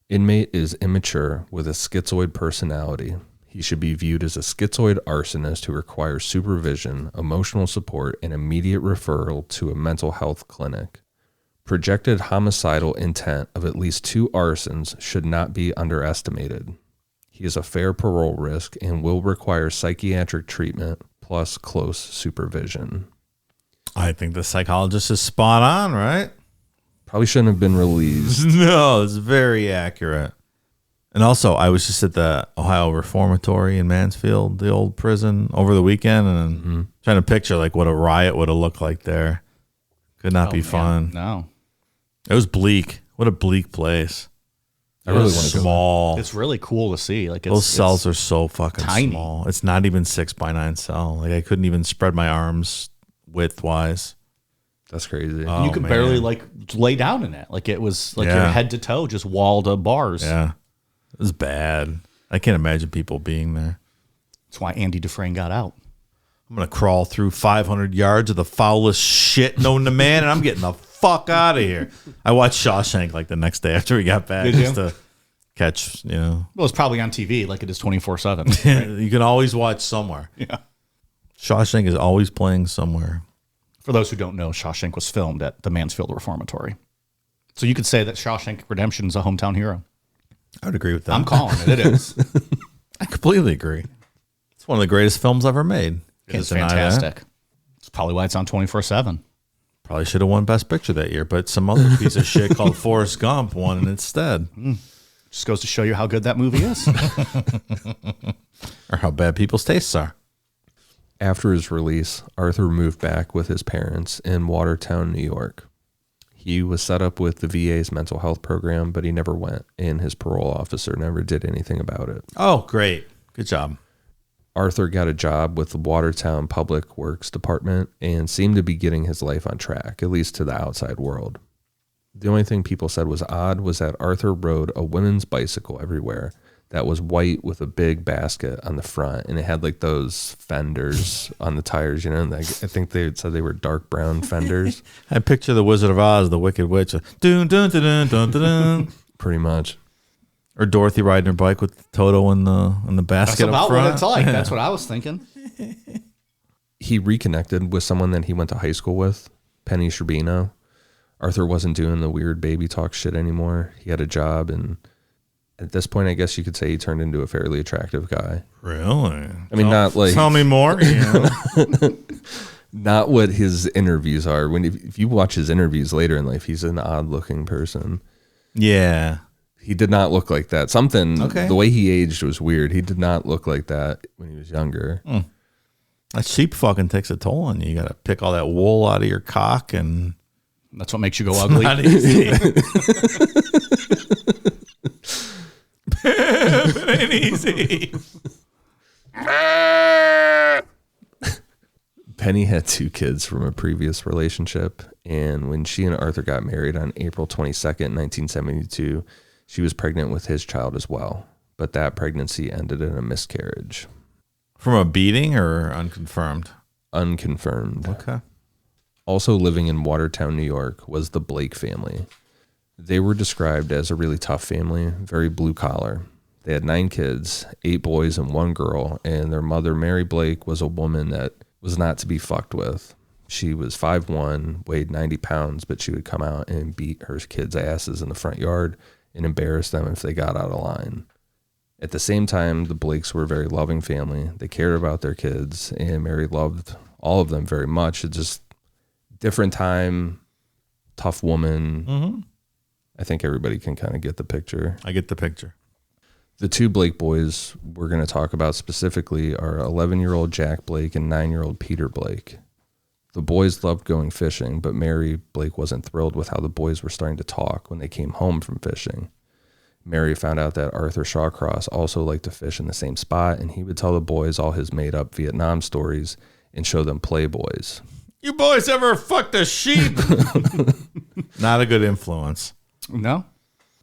"Inmate is immature with a schizoid personality. He should be viewed as a schizoid arsonist who requires supervision, emotional support, and immediate referral to a mental health clinic. Projected homicidal intent of at least 2 arsons should not be underestimated. He is a fair parole risk and will require psychiatric treatment plus close supervision." I think the psychologist is spot on, right? Probably shouldn't have been released. No, it's very accurate. And also, I was just at the Ohio Reformatory in Mansfield, the old prison, over the weekend, and trying to picture like what a riot would have looked like there. Could not be fun. No. It was bleak. What a bleak place. I really It was want to go. small. It's really cool to see. Like Those cells are so fucking tiny. small. It's not even 6x9 cell. Like I couldn't even spread my arms width-wise. That's crazy. Oh, you could man. barely like lay down in it. Like it was like Yeah. your head to toe, just walled of bars. Yeah. It was bad. I can't imagine people being there. That's why Andy Dufresne got out. I'm going to crawl through 500 yards of the foulest shit known to man, and I'm getting the fuck out of here. I watched Shawshank like the next day after we got back. Did you? Just to catch, Well, it's probably on TV like it is 24/7. You can always watch somewhere. Yeah. Shawshank is always playing somewhere. For those who don't know, Shawshank was filmed at the Mansfield Reformatory. So you could say that Shawshank Redemption is a hometown hero. I would agree with that. I'm calling it. It is. I completely agree. It's one of the greatest films ever made. It's Can't deny that. fantastic. It's probably why it's on 24/7. Probably should have won Best Picture that year, but some other piece of shit called Forrest Gump won it instead. Just goes to show you how good that movie is. Or how bad people's tastes are. After his release, Arthur moved back with his parents in Watertown, New York. He was set up with the VA's mental health program, but he never went, and his parole officer never did anything about it. Oh, great. Good job. Arthur got a job with the Watertown Public Works Department and seemed to be getting his life on track, at least to the outside world. The only thing people said was odd was that Arthur rode a women's bicycle everywhere that was white with a big basket on the front, and it had like those fenders on the tires, like, I think they said they were dark brown fenders. I picture the Wizard of Oz, the Wicked Witch. Dun, dun, dun, dun, dun, dun, dun. Pretty much. Or Dorothy riding her bike with Toto in the basket. That's about up front. what it's like. That's what I was thinking. He reconnected with someone that he went to high school with, Penny Sherbino. Arthur wasn't doing the weird baby talk shit anymore. He had a job, and at this point, I guess you could say he turned into a fairly attractive guy. Really? I mean, not like... Tell me more. Not what his interviews are. If you watch his interviews later in life, he's an odd-looking person. Yeah. He did not look like that. Okay. The way he aged was weird. He did not look like that when he was younger. That sheep fucking takes a toll on you. You got to pick all that wool out of your cock, and That's what makes you go ugly. not easy. It ain't easy. Penny had 2 kids from a previous relationship, and when she and Arthur got married on April 22nd, 1972, she was pregnant with his child as well, but that pregnancy ended in a miscarriage. From a beating or unconfirmed? Unconfirmed. Okay. Also living in Watertown, New York, was the Blake family. They were described as a really tough family, very blue collar. They had 9 kids, 8 boys and 1 girl, and their mother, Mary Blake, was a woman that was not to be fucked with. She was 5'1", weighed 90 pounds, but she would come out and beat her kids' asses in the front yard and embarrass them if they got out of line. At the same time, the Blakes were a very loving family. They cared about their kids, and Mary loved all of them very much. It's just different time, tough woman. Mm-hmm. I think everybody can kind of get the picture. I get the picture. The 2 Blake boys we're going to talk about specifically are 11-year-old Jack Blake and 9-year-old Peter Blake. The boys loved going fishing, but Mary Blake wasn't thrilled with how the boys were starting to talk when they came home from fishing. Mary found out that Arthur Shawcross also liked to fish in the same spot, and he would tell the boys all his made-up Vietnam stories and show them Playboys. You boys ever fucked a sheep? Not a good influence. No?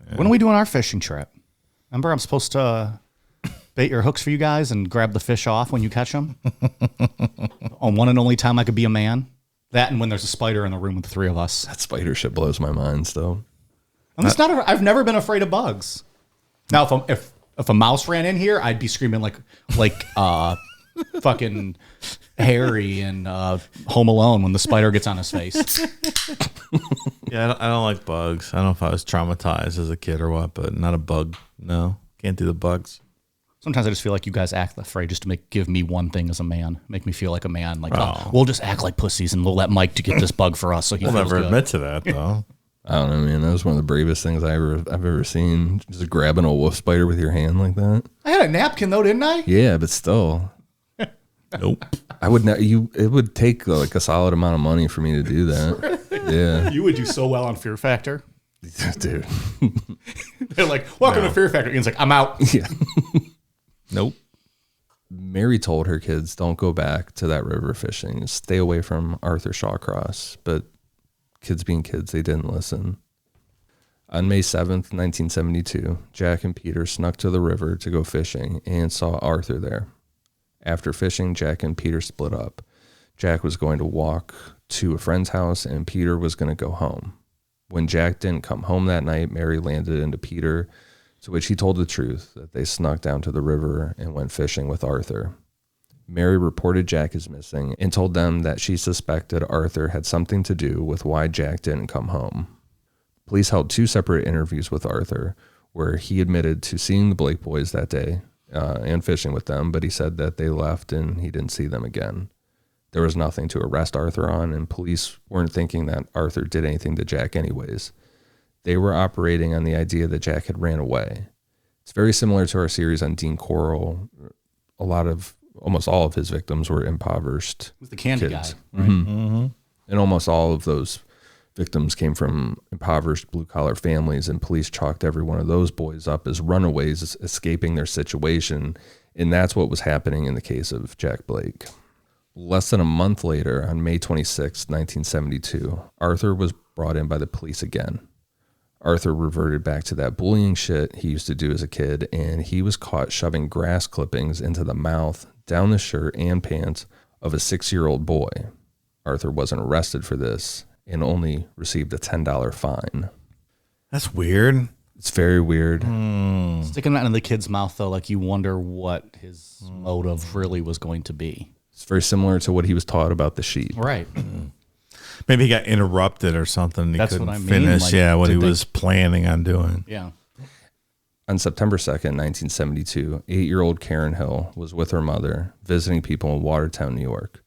Yeah. When are we doing our fishing trip? Remember, I'm supposed to bait your hooks for you guys and grab the fish off when you catch them? On one and only time I could be a man. That and when there's a spider in the room with the 3 of us. That spider shit blows my mind still. I've never been afraid of bugs. Now, if a mouse ran in here, I'd be screaming like fucking Harry in Home Alone when the spider gets on his face. Yeah, I don't like bugs. I don't know if I was traumatized as a kid or what, but not a bug. No, can't do the bugs. Sometimes I just feel like you guys act afraid just to give me one thing as a man. Make me feel like a man. Like, we'll just act like pussies and we'll let Mike to get this bug for us so he We'll feels never good. admit to that, though. I don't know, man. That was one of the bravest things I've ever seen. Just grabbing a wolf spider with your hand like that. I had a napkin though, didn't I? Yeah, but still. Nope. I would not. It would take like a solid amount of money for me to do that. Yeah, You would do so well on Fear Factor. dude. They're like, welcome to Fear Factor. Ian's like, I'm out. Yeah. Nope. Mary told her kids, "Don't go back to that river fishing. Stay away from Arthur Shawcross." But kids being kids, they didn't listen. On May 7th, 1972, Jack and Peter snuck to the river to go fishing and saw Arthur there. After fishing, Jack and Peter split up. Jack was going to walk to a friend's house and Peter was going to go home. When Jack didn't come home that night, Mary landed into Peter, to which he told the truth, that they snuck down to the river and went fishing with Arthur. Mary reported Jack as missing and told them that she suspected Arthur had something to do with why Jack didn't come home. Police held 2 separate interviews with Arthur, where he admitted to seeing the Blake boys that day and fishing with them, but he said that they left and he didn't see them again. There was nothing to arrest Arthur on, and police weren't thinking that Arthur did anything to Jack anyways. They were operating on the idea that Jack had ran away. It's very similar to our series on Dean Corll. Almost all of his victims were impoverished It was the candy kids. guy. Right? Mm-hmm. And almost all of those victims came from impoverished blue-collar families, and police chalked every one of those boys up as runaways escaping their situation, and that's what was happening in the case of Jack Blake. Less than a month later, on May 26, 1972, Arthur was brought in by the police again. Arthur reverted back to that bullying shit he used to do as a kid, and he was caught shoving grass clippings into the mouth, down the shirt and pants of a 6-year-old boy. Arthur wasn't arrested for this and only received a $10 fine. That's weird. It's very weird. Sticking that in the kid's mouth, though, like you wonder what his motive really was going to be. It's very similar to what he was taught about the sheep. Right. Maybe he got interrupted or something. He That's couldn't what I mean. finish, Like, what he did they- was planning on doing. Yeah. On September 2nd, 1972, 8-year-old Karen Hill was with her mother visiting people in Watertown, New York.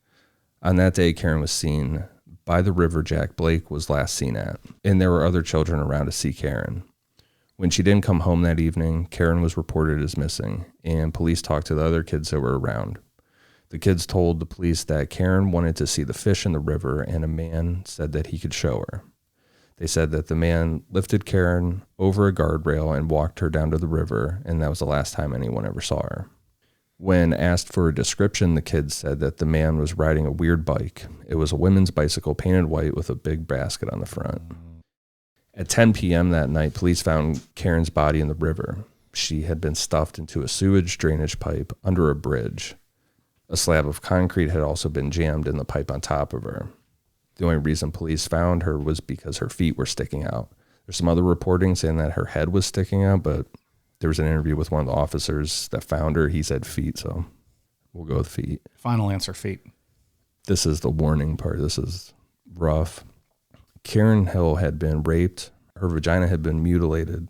On that day, Karen was seen by the river Jack Blake was last seen at, and there were other children around to see Karen. When she didn't come home that evening, Karen was reported as missing, and police talked to the other kids that were around. The kids told the police that Karen wanted to see the fish in the river, and a man said that he could show her. They said that the man lifted Karen over a guardrail and walked her down to the river, and that was the last time anyone ever saw her. When asked for a description, the kids said that the man was riding a weird bike. It was a women's bicycle painted white with a big basket on the front. At 10 p.m. that night, police found Karen's body in the river. She had been stuffed into a sewage drainage pipe under a bridge. A slab of concrete had also been jammed in the pipe on top of her. The only reason police found her was because her feet were sticking out. There's some other reporting saying that her head was sticking out, but there was an interview with one of the officers that found her. He said feet, so we'll go with feet. Final answer, feet. This is the warning part. This is rough. Karen Hill had been raped. Her vagina had been mutilated.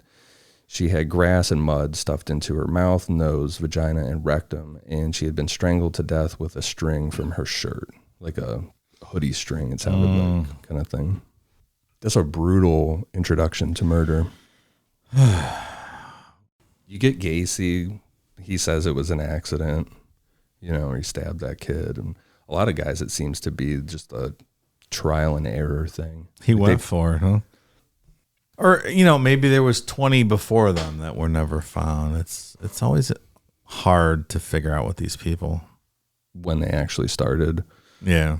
She had grass and mud stuffed into her mouth, nose, vagina, and rectum, and she had been strangled to death with a string from her shirt, like a hoodie string, it sounded like, kind of thing. That's a brutal introduction to murder. You get Gacy. He says it was an accident, or he stabbed that kid. And a lot of guys, it seems to be just a trial and error thing. He went for it, huh? Or, maybe there was 20 before them that were never found. It's always hard to figure out with these people. When they actually started. Yeah.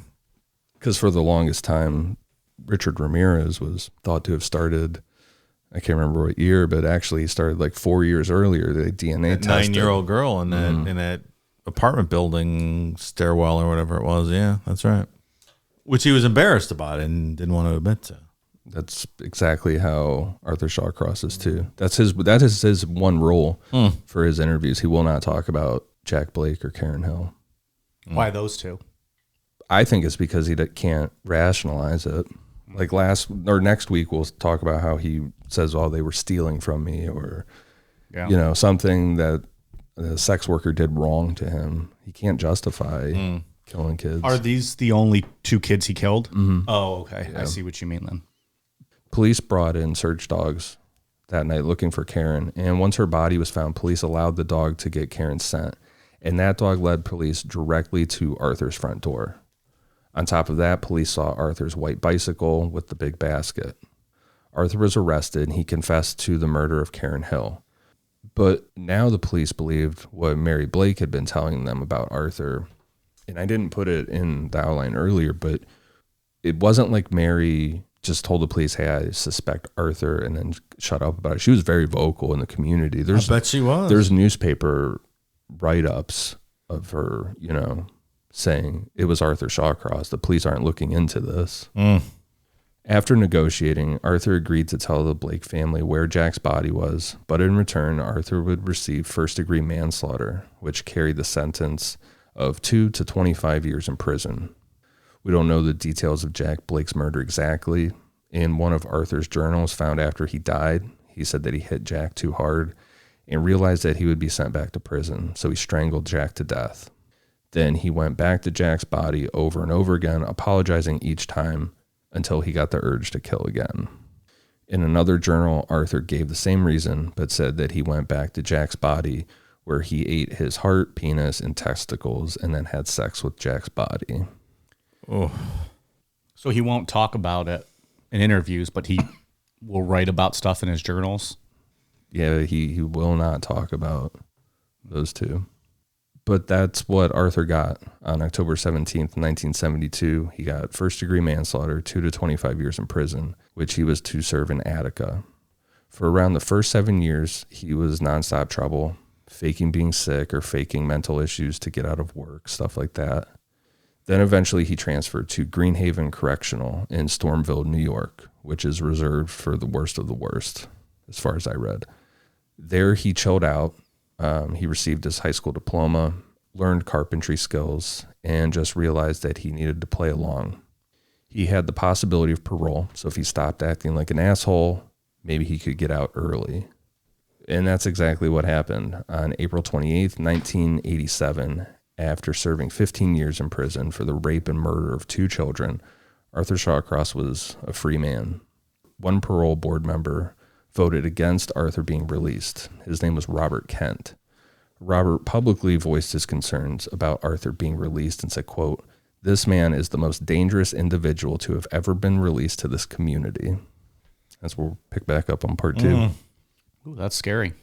Because for the longest time, Richard Ramirez was thought to have started, I can't remember what year, but actually he started like 4 years earlier. They DNA tested. 9-year-old girl in that apartment building stairwell or whatever it was. Yeah, that's right. Which he was embarrassed about and didn't want to admit to. That's exactly how Arthur Shawcross is too. That is his one rule for his interviews. He will not talk about Jack Blake or Karen Hill. Why those two? I think it's because he can't rationalize it. Like next week, we'll talk about how he says, "Oh, they were stealing from me," or something that a sex worker did wrong to him. He can't justify killing kids. Are these the only 2 kids he killed? Mm-hmm. Oh, okay. Yeah. I see what you mean then. Police brought in search dogs that night looking for Karen, and once her body was found, police allowed the dog to get Karen's scent, and that dog led police directly to Arthur's front door. On top of that, police saw Arthur's white bicycle with the big basket. Arthur was arrested, and he confessed to the murder of Karen Hill. But now the police believed what Mary Blake had been telling them about Arthur, and I didn't put it in the outline earlier, but it wasn't like Mary just told the police, "Hey, I suspect Arthur," and then shut up about it. She was very vocal in the community. I bet she was. There's newspaper write-ups of her, saying it was Arthur Shawcross. The police aren't looking into this. After negotiating, Arthur agreed to tell the Blake family where Jack's body was, but in return, Arthur would receive first-degree manslaughter, which carried the sentence of 2 to 25 years in prison. We don't know the details of Jack Blake's murder exactly. In one of Arthur's journals found after he died, he said that he hit Jack too hard and realized that he would be sent back to prison, so he strangled Jack to death. Then he went back to Jack's body over and over again, apologizing each time until he got the urge to kill again. In another journal, Arthur gave the same reason, but said that he went back to Jack's body where he ate his heart, penis, and testicles and then had sex with Jack's body. Oh. So he won't talk about it in interviews, but he will write about stuff in his journals? Yeah, he will not talk about those two. But that's what Arthur got on October 17th, 1972. He got first-degree manslaughter, 2 to 25 years in prison, which he was to serve in Attica. For around the first 7 years, he was nonstop trouble, faking being sick or faking mental issues to get out of work, stuff like that. Then eventually he transferred to Greenhaven Correctional in Stormville, New York, which is reserved for the worst of the worst, as far as I read. There he chilled out. He received his high school diploma, learned carpentry skills, and just realized that he needed to play along. He had the possibility of parole, so if he stopped acting like an asshole, maybe he could get out early. And that's exactly what happened. On April 28th, 1987, after serving 15 years in prison for the rape and murder of 2 children, Arthur Shawcross was a free man. One parole board member voted against Arthur being released. His name was Robert Kent. Robert publicly voiced his concerns about Arthur being released and said, quote, "This man is the most dangerous individual to have ever been released to this community." As we'll pick back up on part 2. Ooh, that's scary.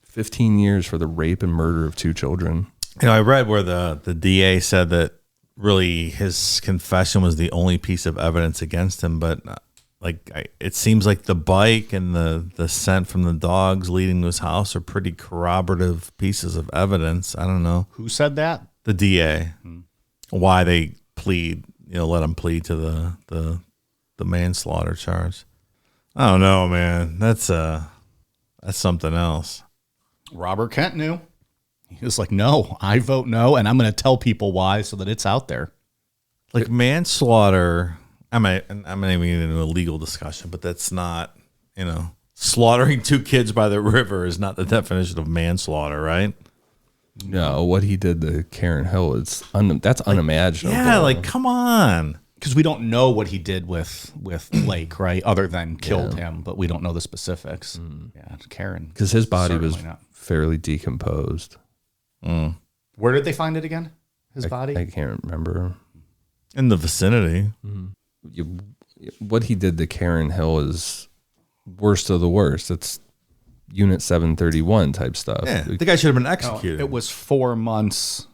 15 years for the rape and murder of 2 children. You know, I read where the DA said that really his confession was the only piece of evidence against him, but it seems like the bike and the scent from the dogs leading to his house are pretty corroborative pieces of evidence. I don't know. Who said that? The DA. Why they let him plead to the manslaughter charge. I don't know, man. That's something else. Robert Kent knew. He was like, no, I vote no, and I'm going to tell people why so that it's out there. Like manslaughter, I'm not even getting into a legal discussion, but that's not, slaughtering 2 kids by the river is not the definition of manslaughter, right? No, what he did to Karen Hill, that's unimaginable. Yeah, come on. Because we don't know what he did with Blake, right? Other than killed him, but we don't know the specifics. Yeah, Karen. Because his body was not. fairly decomposed. Where did they find it again? His body? I can't remember. In the vicinity. What he did to Karen Hill is worst of the worst. It's Unit 731 type stuff. Yeah, the guy should have been executed. It was 4 months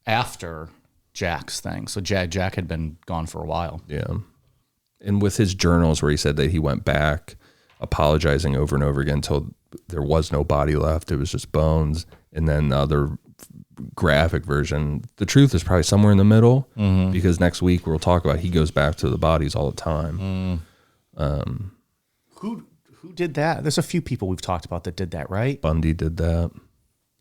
after Jack's thing. So Jack had been gone for a while. Yeah. And with his journals where he said that he went back apologizing over and over again until there was no body left. It was just bones. And then the other graphic version, the truth is probably somewhere in the middle, because next week we'll talk about he goes back to the bodies all the time. Who did that? There's a few people we've talked about that did that, right? Bundy did that.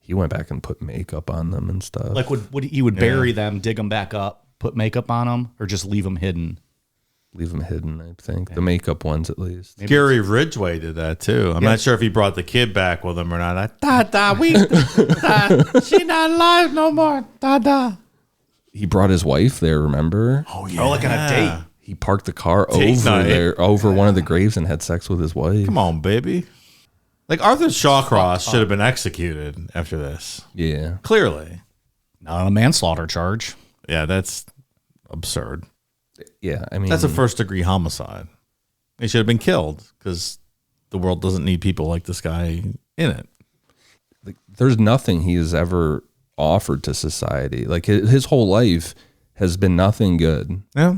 He went back and put makeup on them and stuff. Like he would bury them, dig them back up, put makeup on them, or just leave them hidden? Leave them hidden, I think. Yeah. The makeup ones, at least. Maybe Gary Ridgway did that, too. I'm not sure if he brought the kid back with him or not. She not alive no more. He brought his wife there, remember? Oh, yeah. Oh, like on a date. He parked the car over one of the graves and had sex with his wife. Come on, baby. Like Arthur Shawcross should have been executed after this. Yeah. Clearly. Not on a manslaughter charge. Yeah, that's absurd. Yeah, I mean, that's a first-degree homicide. He should have been killed because the world doesn't need people like this guy in it. There's nothing he has ever offered to society. Like his whole life has been nothing good. Yeah,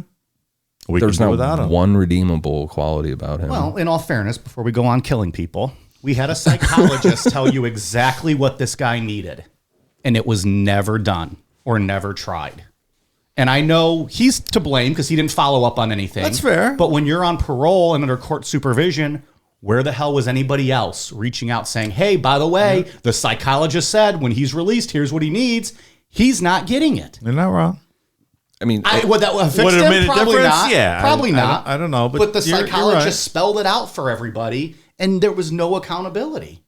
there's not one redeemable quality about him. Well, in all fairness, before we go on killing people, we had a psychologist tell you exactly what this guy needed, and it was never done or never tried. And I know he's to blame because he didn't follow up on anything. That's fair. But when you're on parole and under court supervision, where the hell was anybody else reaching out saying, hey, by the way, the psychologist said when he's released, here's what he needs. He's not getting it. You're not wrong. I mean, would that have fixed him? Probably not. Yeah, probably not. I don't know. But the psychologist spelled it out for everybody, and there was no accountability.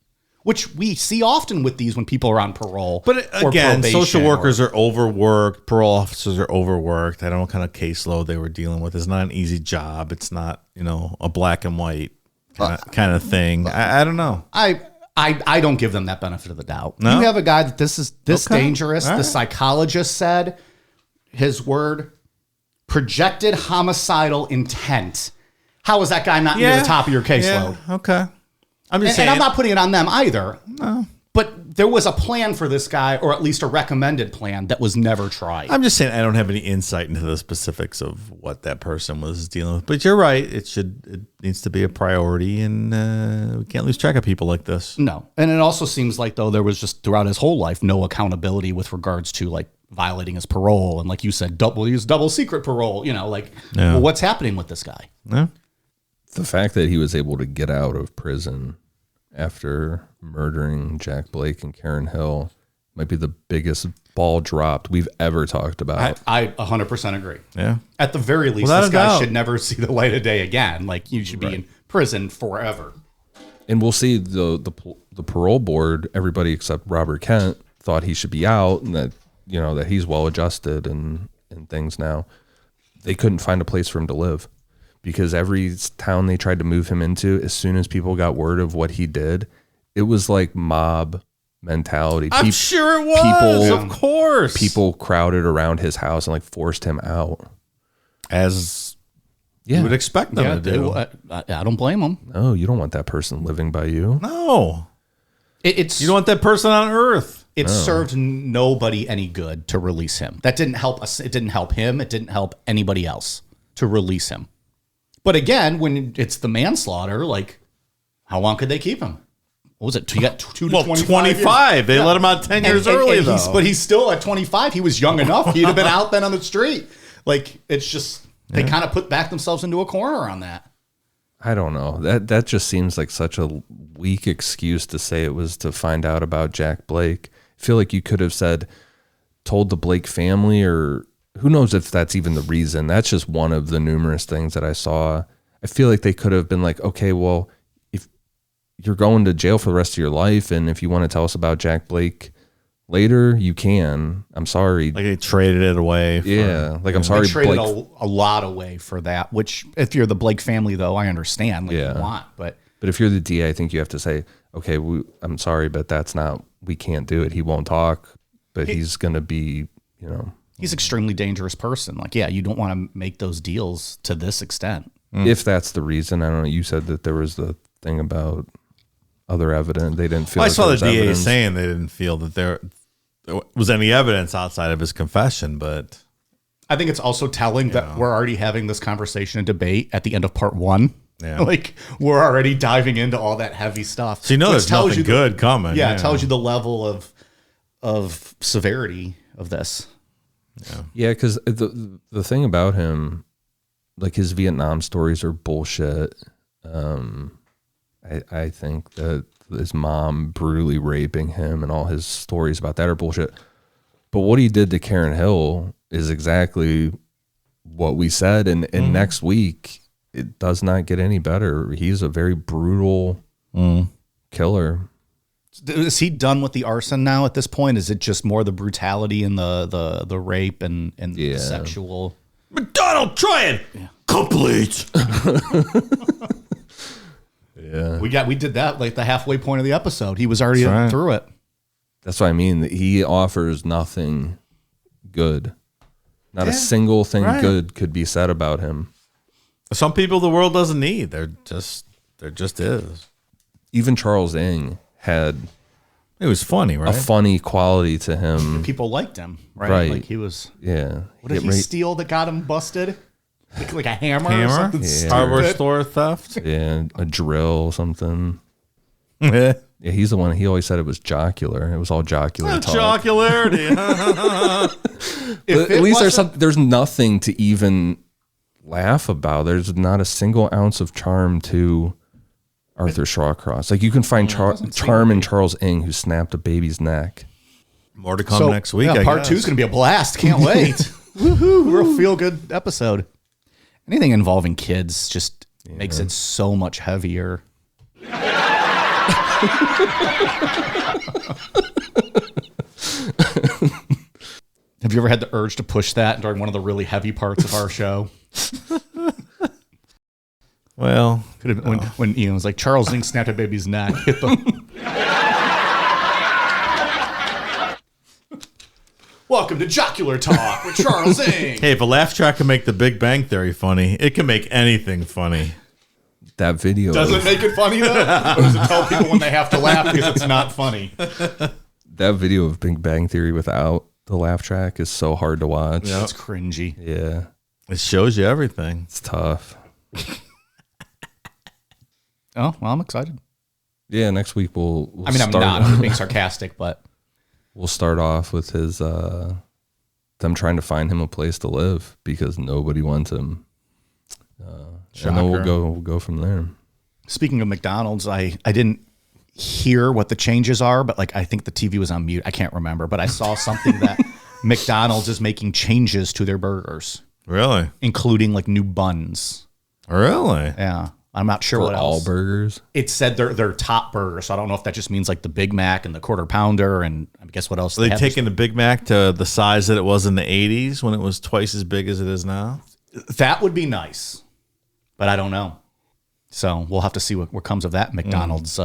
Which we see often with these when people are on parole. But again, social workers are overworked. Parole officers are overworked. I don't know what kind of caseload they were dealing with. It's not an easy job. It's not, a black and white kind of thing. I don't know. I don't give them that benefit of the doubt. No? You have a guy that this is dangerous. All the psychologist said his word, projected homicidal intent. How is that guy not near the top of your caseload? Yeah, okay. I'm just saying. And I'm not putting it on them either. No. But there was a plan for this guy, or at least a recommended plan that was never tried. I'm just saying I don't have any insight into the specifics of what that person was dealing with. But you're right. It needs to be a priority, and we can't lose track of people like this. No. And it also seems like, though, there was just throughout his whole life no accountability with regards to like violating his parole. And like you said, double secret parole, well, what's happening with this guy? Yeah. The fact that he was able to get out of prison after murdering Jack Blake and Karen Hill might be the biggest ball dropped we've ever talked about. I 100% agree. Yeah. At the very least, Without this a guy doubt. should never see the light of day again. Like, you should be in prison forever. And we'll see the parole board, everybody except Robert Kent thought he should be out, and that, that he's well adjusted and things now. They couldn't find a place for him to live, because every town they tried to move him into, as soon as people got word of what he did, it was like mob mentality. I'm sure it was. Of course. People crowded around his house and like forced him out. As you would expect them to do. I don't blame them. No, you don't want that person living by you. No. You don't want that person on earth. It served nobody any good to release him. That didn't help us. It didn't help him. It didn't help anybody else to release him. But again, when it's the manslaughter, like, how long could they keep him? What was it? He got 2 to 25 years. They let him out 10 years early, though. But he's still at 25. He was young enough. He'd have been out then on the street. Like, it's just, they kind of back themselves into a corner on that. I don't know. That just seems like such a weak excuse to say it was to find out about Jack Blake. I feel like you could have told the Blake family, or who knows if that's even the reason. That's just one of the numerous things that I saw. I feel like they could have been like, okay, well, if you're going to jail for the rest of your life, and if you want to tell us about Jack Blake later, you can. I'm sorry. Like they traded it away. I'm sorry. They traded a lot away for that, which if you're the Blake family, though, I understand. You want, but if you're the DA, I think you have to say, okay, I'm sorry, but we can't do it. He won't talk, but he's going to be, he's an extremely dangerous person. Like, yeah, you don't want to make those deals to this extent. If that's the reason. I don't know. You said that there was the thing about other evidence. They didn't feel I like saw there the was DA evidence. saying they didn't feel that there was any evidence outside of his confession, but I think it's also telling that we're already having this conversation and debate at the end of part 1. Yeah. Like, we're already diving into all that heavy stuff. So there's nothing good coming. Yeah, it tells you the level of severity of this. Yeah, because the thing about him, like, his Vietnam stories are bullshit. I think that his mom brutally raping him and all his stories about that are bullshit. But what he did to Karen Hill is exactly what we said. And next week, it does not get any better. He's a very brutal killer. Is he done with the arson now at this point? Is it just more the brutality and the rape and the sexual? McDonald, try it. Complete. We did that like the halfway point of the episode. He was already through it. That's what I mean. He offers nothing good. Not a single thing good could be said about him. Some people the world doesn't need. There just is. Even Charles Ng had It was funny, right? a funny quality to him. People liked him, right? Right. Like he was. Yeah. What did he steal that got him busted? Like a hammer? Or Hammer? something Hardware stupid? store theft? Yeah, a drill, something. Yeah. Yeah, he's the one. He always said it was jocular. It was all jocular talk. Jocularity. But at least there's nothing to even laugh about. There's not a single ounce of charm to Arthur Shawcross. Like, you can find charm in Charles Ng, who snapped a baby's neck. More to come next week. Yeah, part 2 is going to be a blast. Can't wait. Woohoo! Real feel good episode. Anything involving kids just makes it so much heavier. Have you ever had the urge to push that during one of the really heavy parts of our show? Well, Could have been when Ian was like, Charles Ng snapped a baby's neck. Hit them. Welcome to Jocular Talk with Charles Ng. hey, if a laugh track can make the Big Bang Theory funny, it can make anything funny. That video. Does it make it funny though? Or does it tell people when they have to laugh because it's not funny? That video of Big Bang Theory without the laugh track is so hard to watch. Yep. It's cringy. Yeah. It shows you everything. It's tough. Oh, well, I'm excited. Yeah, next week we'll I mean, I'm not. I'm being sarcastic, but we'll start off with his them trying to find him a place to live because nobody wants him. And then we'll go from there. Speaking of McDonald's, I didn't hear what the changes are, but like I think the TV was on mute. I can't remember, but I saw something that McDonald's is making changes to their burgers, Really? including like new buns. Really? Yeah. I'm not sure For what else. all burgers? It said they're top burgers, so I don't know if that just means like the Big Mac and the Quarter Pounder, and I guess what else? Are they have taking the Big Mac to the size that it was in the 80s when it was twice as big as it is now? That would be nice, but I don't know. So we'll have to see what comes of that McDonald's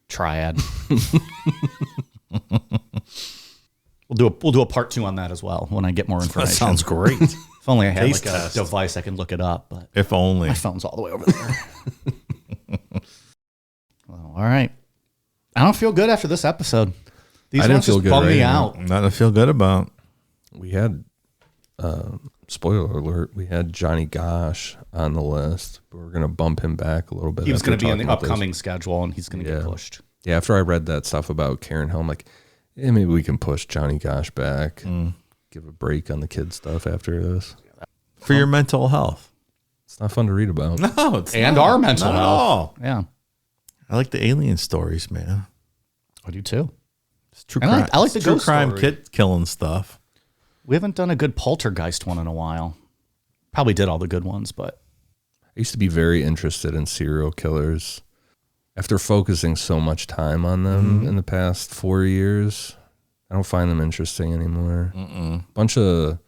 triad. We'll do a part 2 on that as well when I get more information. That sounds great. If only I had Taste like a test. device I can look it up, but If only. my phone's all the way over there. Well, all right. I don't feel good after this episode. These I didn't ones feel just good bum me right out. Nothing to feel good about. We had, spoiler alert, we had Johnny Gosh on the list. But we're going to bump him back a little bit. He was after going to be in the talking about this. upcoming schedule, and he's going to get pushed. Yeah, after I read that stuff about Karen Hill, I'm like, maybe we can push Johnny Gosh back. Give a break on the kid stuff after this. For your mental health. It's not fun to read about. No, it's And not. our mental Not at health. all. Yeah. I like the alien stories, man. I do too. It's true And crime. I like the It's true ghost crime story. kid killing stuff. We haven't done a good poltergeist one in a while. Probably did all the good ones, but I used to be very interested in serial killers. After focusing so much time on them in the past 4 years, I don't find them interesting anymore. Bunch of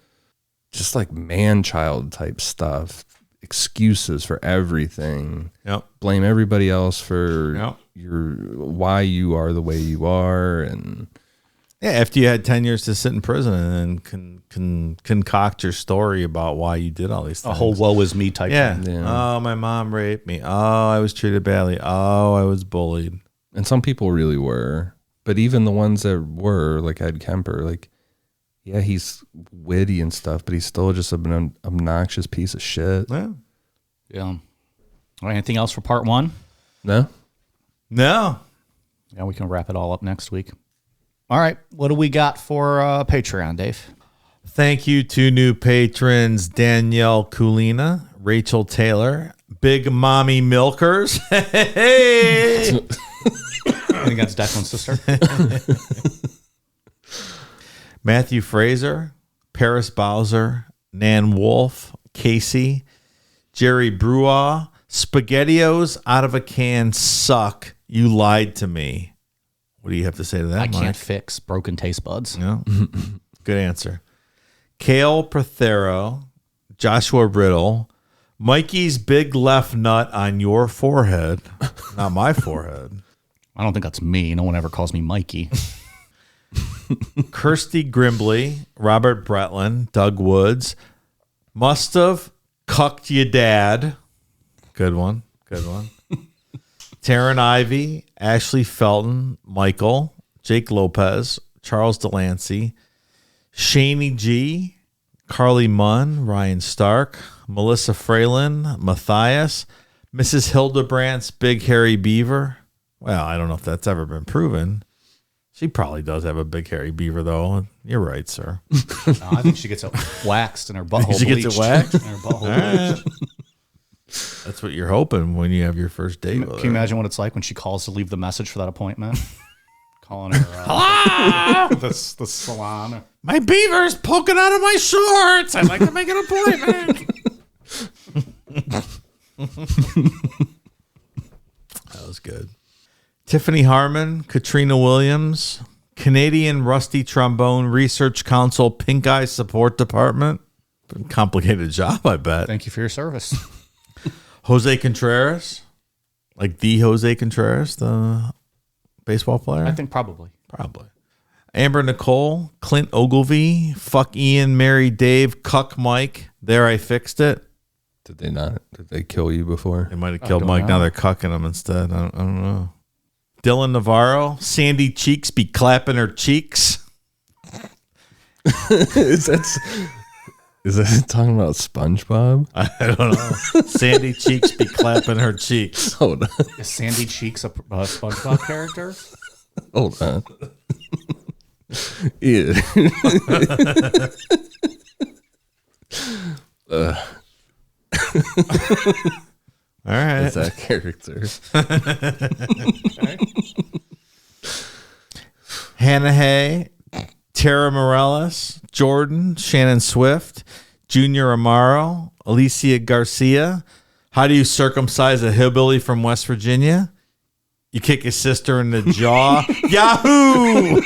just like man-child type stuff. Excuses for everything. Yep. Blame everybody else for Yep. why you are the way you are, and Yeah, after you had 10 years to sit in prison and can concoct your story about why you did all these things. a whole woe is me type Yeah. thing. Yeah. Oh, my mom raped me. Oh, I was treated badly. Oh, I was bullied. and some people really were, but even the ones that were, like Ed Kemper, like, yeah, he's witty and stuff, but he's still just an obnoxious piece of shit. Yeah. Yeah. All right, anything else for part 1? No, No. Yeah, we can wrap it all up next week. All right, what do we got for Patreon, Dave? Thank you to new patrons Danielle Kulina, Rachel Taylor, Big Mommy Milkers. Hey. I think that's Declan's sister. Matthew Fraser, Paris Bowser, Nan Wolf, Casey, Jerry Brewa, SpaghettiOs out of a can suck. You lied to me. What do you have to say to that, I Mike? can't fix broken taste buds. No. Good answer. Kale Prothero, Joshua Riddle, Mikey's big left nut on your forehead. Not my forehead. I don't think that's me. No one ever calls me Mikey. Kirsty Grimbley, Robert Bretlin, Doug Woods, must have cucked your dad. Good one. Good one. Taryn Ivy, Ashley Felton, Michael, Jake Lopez, Charles Delancey, Shaney G, Carly Munn, Ryan Stark, Melissa Fralin, Matthias, Mrs. Hildebrandt's Big Hairy Beaver. Well, I don't know if that's ever been proven. She probably does have a big hairy beaver, though. You're right, sir. No, I think she gets it waxed and her butthole She gets it bleached. waxed? And her butthole bleached. That's what you're hoping when you have your first date with Can her. you imagine what it's like when she calls to leave the message for that appointment? Calling her the salon. My beaver's poking out of my shorts. I'd like to make an appointment. That was good. Tiffany Harmon, Katrina Williams, Canadian Rusty Trombone Research Council Pink Eye Support Department. Complicated job, I bet. Thank you for your service. Jose Contreras, like the Jose Contreras, the baseball player. I think probably. Probably. Amber Nicole, Clint Ogilvy, fuck Ian, Mary Dave, Cuck Mike. There, I fixed it. Did they not? Did they kill you before? They might have killed Mike. Now they're cucking him instead. I don't know. Dylan Navarro, Sandy Cheeks be clapping her cheeks. Is that talking about SpongeBob? I don't know. Sandy Cheeks be clapping her cheeks. Hold on. Is Sandy Cheeks a SpongeBob character? Hold on. Yeah. All right. It's that character. Hannah Hay, Tara Morales, Jordan, Shannon Swift, Junior Amaro, Alicia Garcia. How do you circumcise a hillbilly from West Virginia? You kick his sister in the jaw. Yahoo!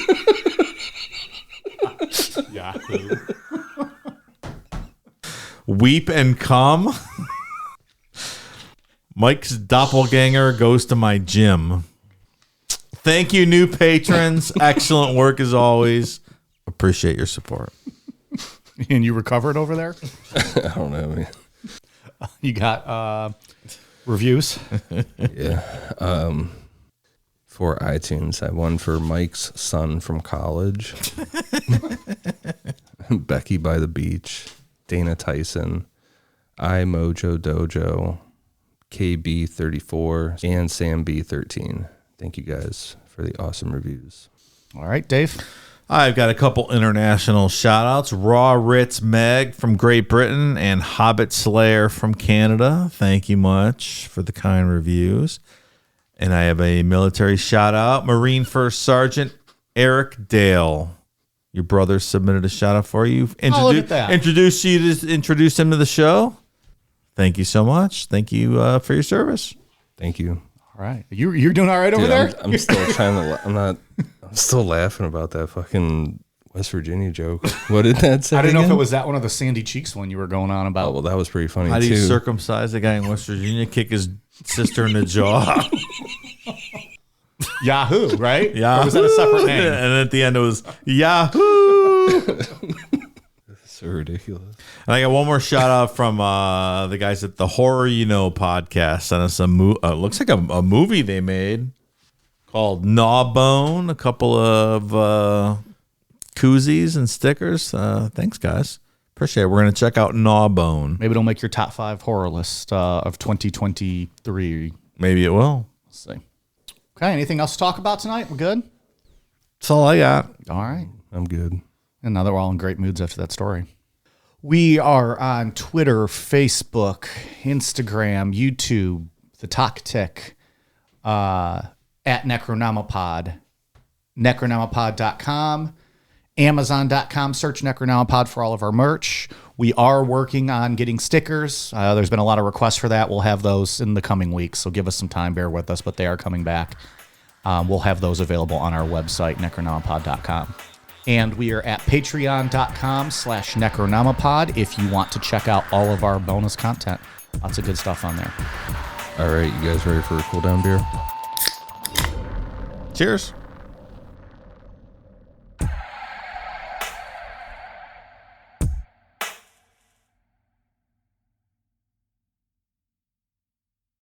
Yahoo. Weep and come. Mike's doppelganger goes to my gym. Thank you, new patrons. Excellent work as always. Appreciate your support. And you recovered over there? I don't know, man. You got reviews? Yeah. For iTunes, I won for Mike's son from college. Becky by the beach. Dana Tyson. Mojo Dojo. KB34 and Sam B13. Thank you guys for the awesome reviews. All right, Dave. I've got a couple international shout outs. Raw Ritz Meg from Great Britain and Hobbit Slayer from Canada. Thank you much for the kind reviews. And I have a military shout out. Marine First Sergeant Eric Dale. Your brother submitted a shout out for you. Look at that. Introduce him to the show. Thank you so much. Thank you for your service. Thank you. All right. You're doing all right over Dude, there? I'm still trying to. I'm still laughing about that fucking West Virginia joke. What did that say? I didn't know if again? it was that one of the Sandy Cheeks one you were going on about. Oh, well, that was pretty funny How do too. you circumcise a guy in West Virginia? Kick his sister in the jaw. Yahoo, right? Yahoo. Or was that a separate name? And at the end it was Yahoo. So ridiculous. And I got one more shout out from the guys at the Horror You Know podcast. Sent us looks like a movie they made called Gnawbone. A couple of koozies and stickers. Thanks, guys. Appreciate it. We're going to check out Gnawbone. Maybe it'll make your top 5 horror list of 2023. Maybe it will. Let's see. Okay, anything else to talk about tonight? We're good? That's all I got. All right. I'm good. And now that we're all in great moods after that story. We are on Twitter, Facebook, Instagram, YouTube, the Toctic, at Necronomipod, necronomipod.com, Amazon.com, search Necronomipod for all of our merch. We are working on getting stickers. There's been a lot of requests for that. We'll have those in the coming weeks, so give us some time, bear with us, but they are coming back. We'll have those available on our website, necronomipod.com. And we are at patreon.com/necronomipod if you want to check out all of our bonus content. Lots of good stuff on there. All right, you guys ready for a cool down beer? Cheers.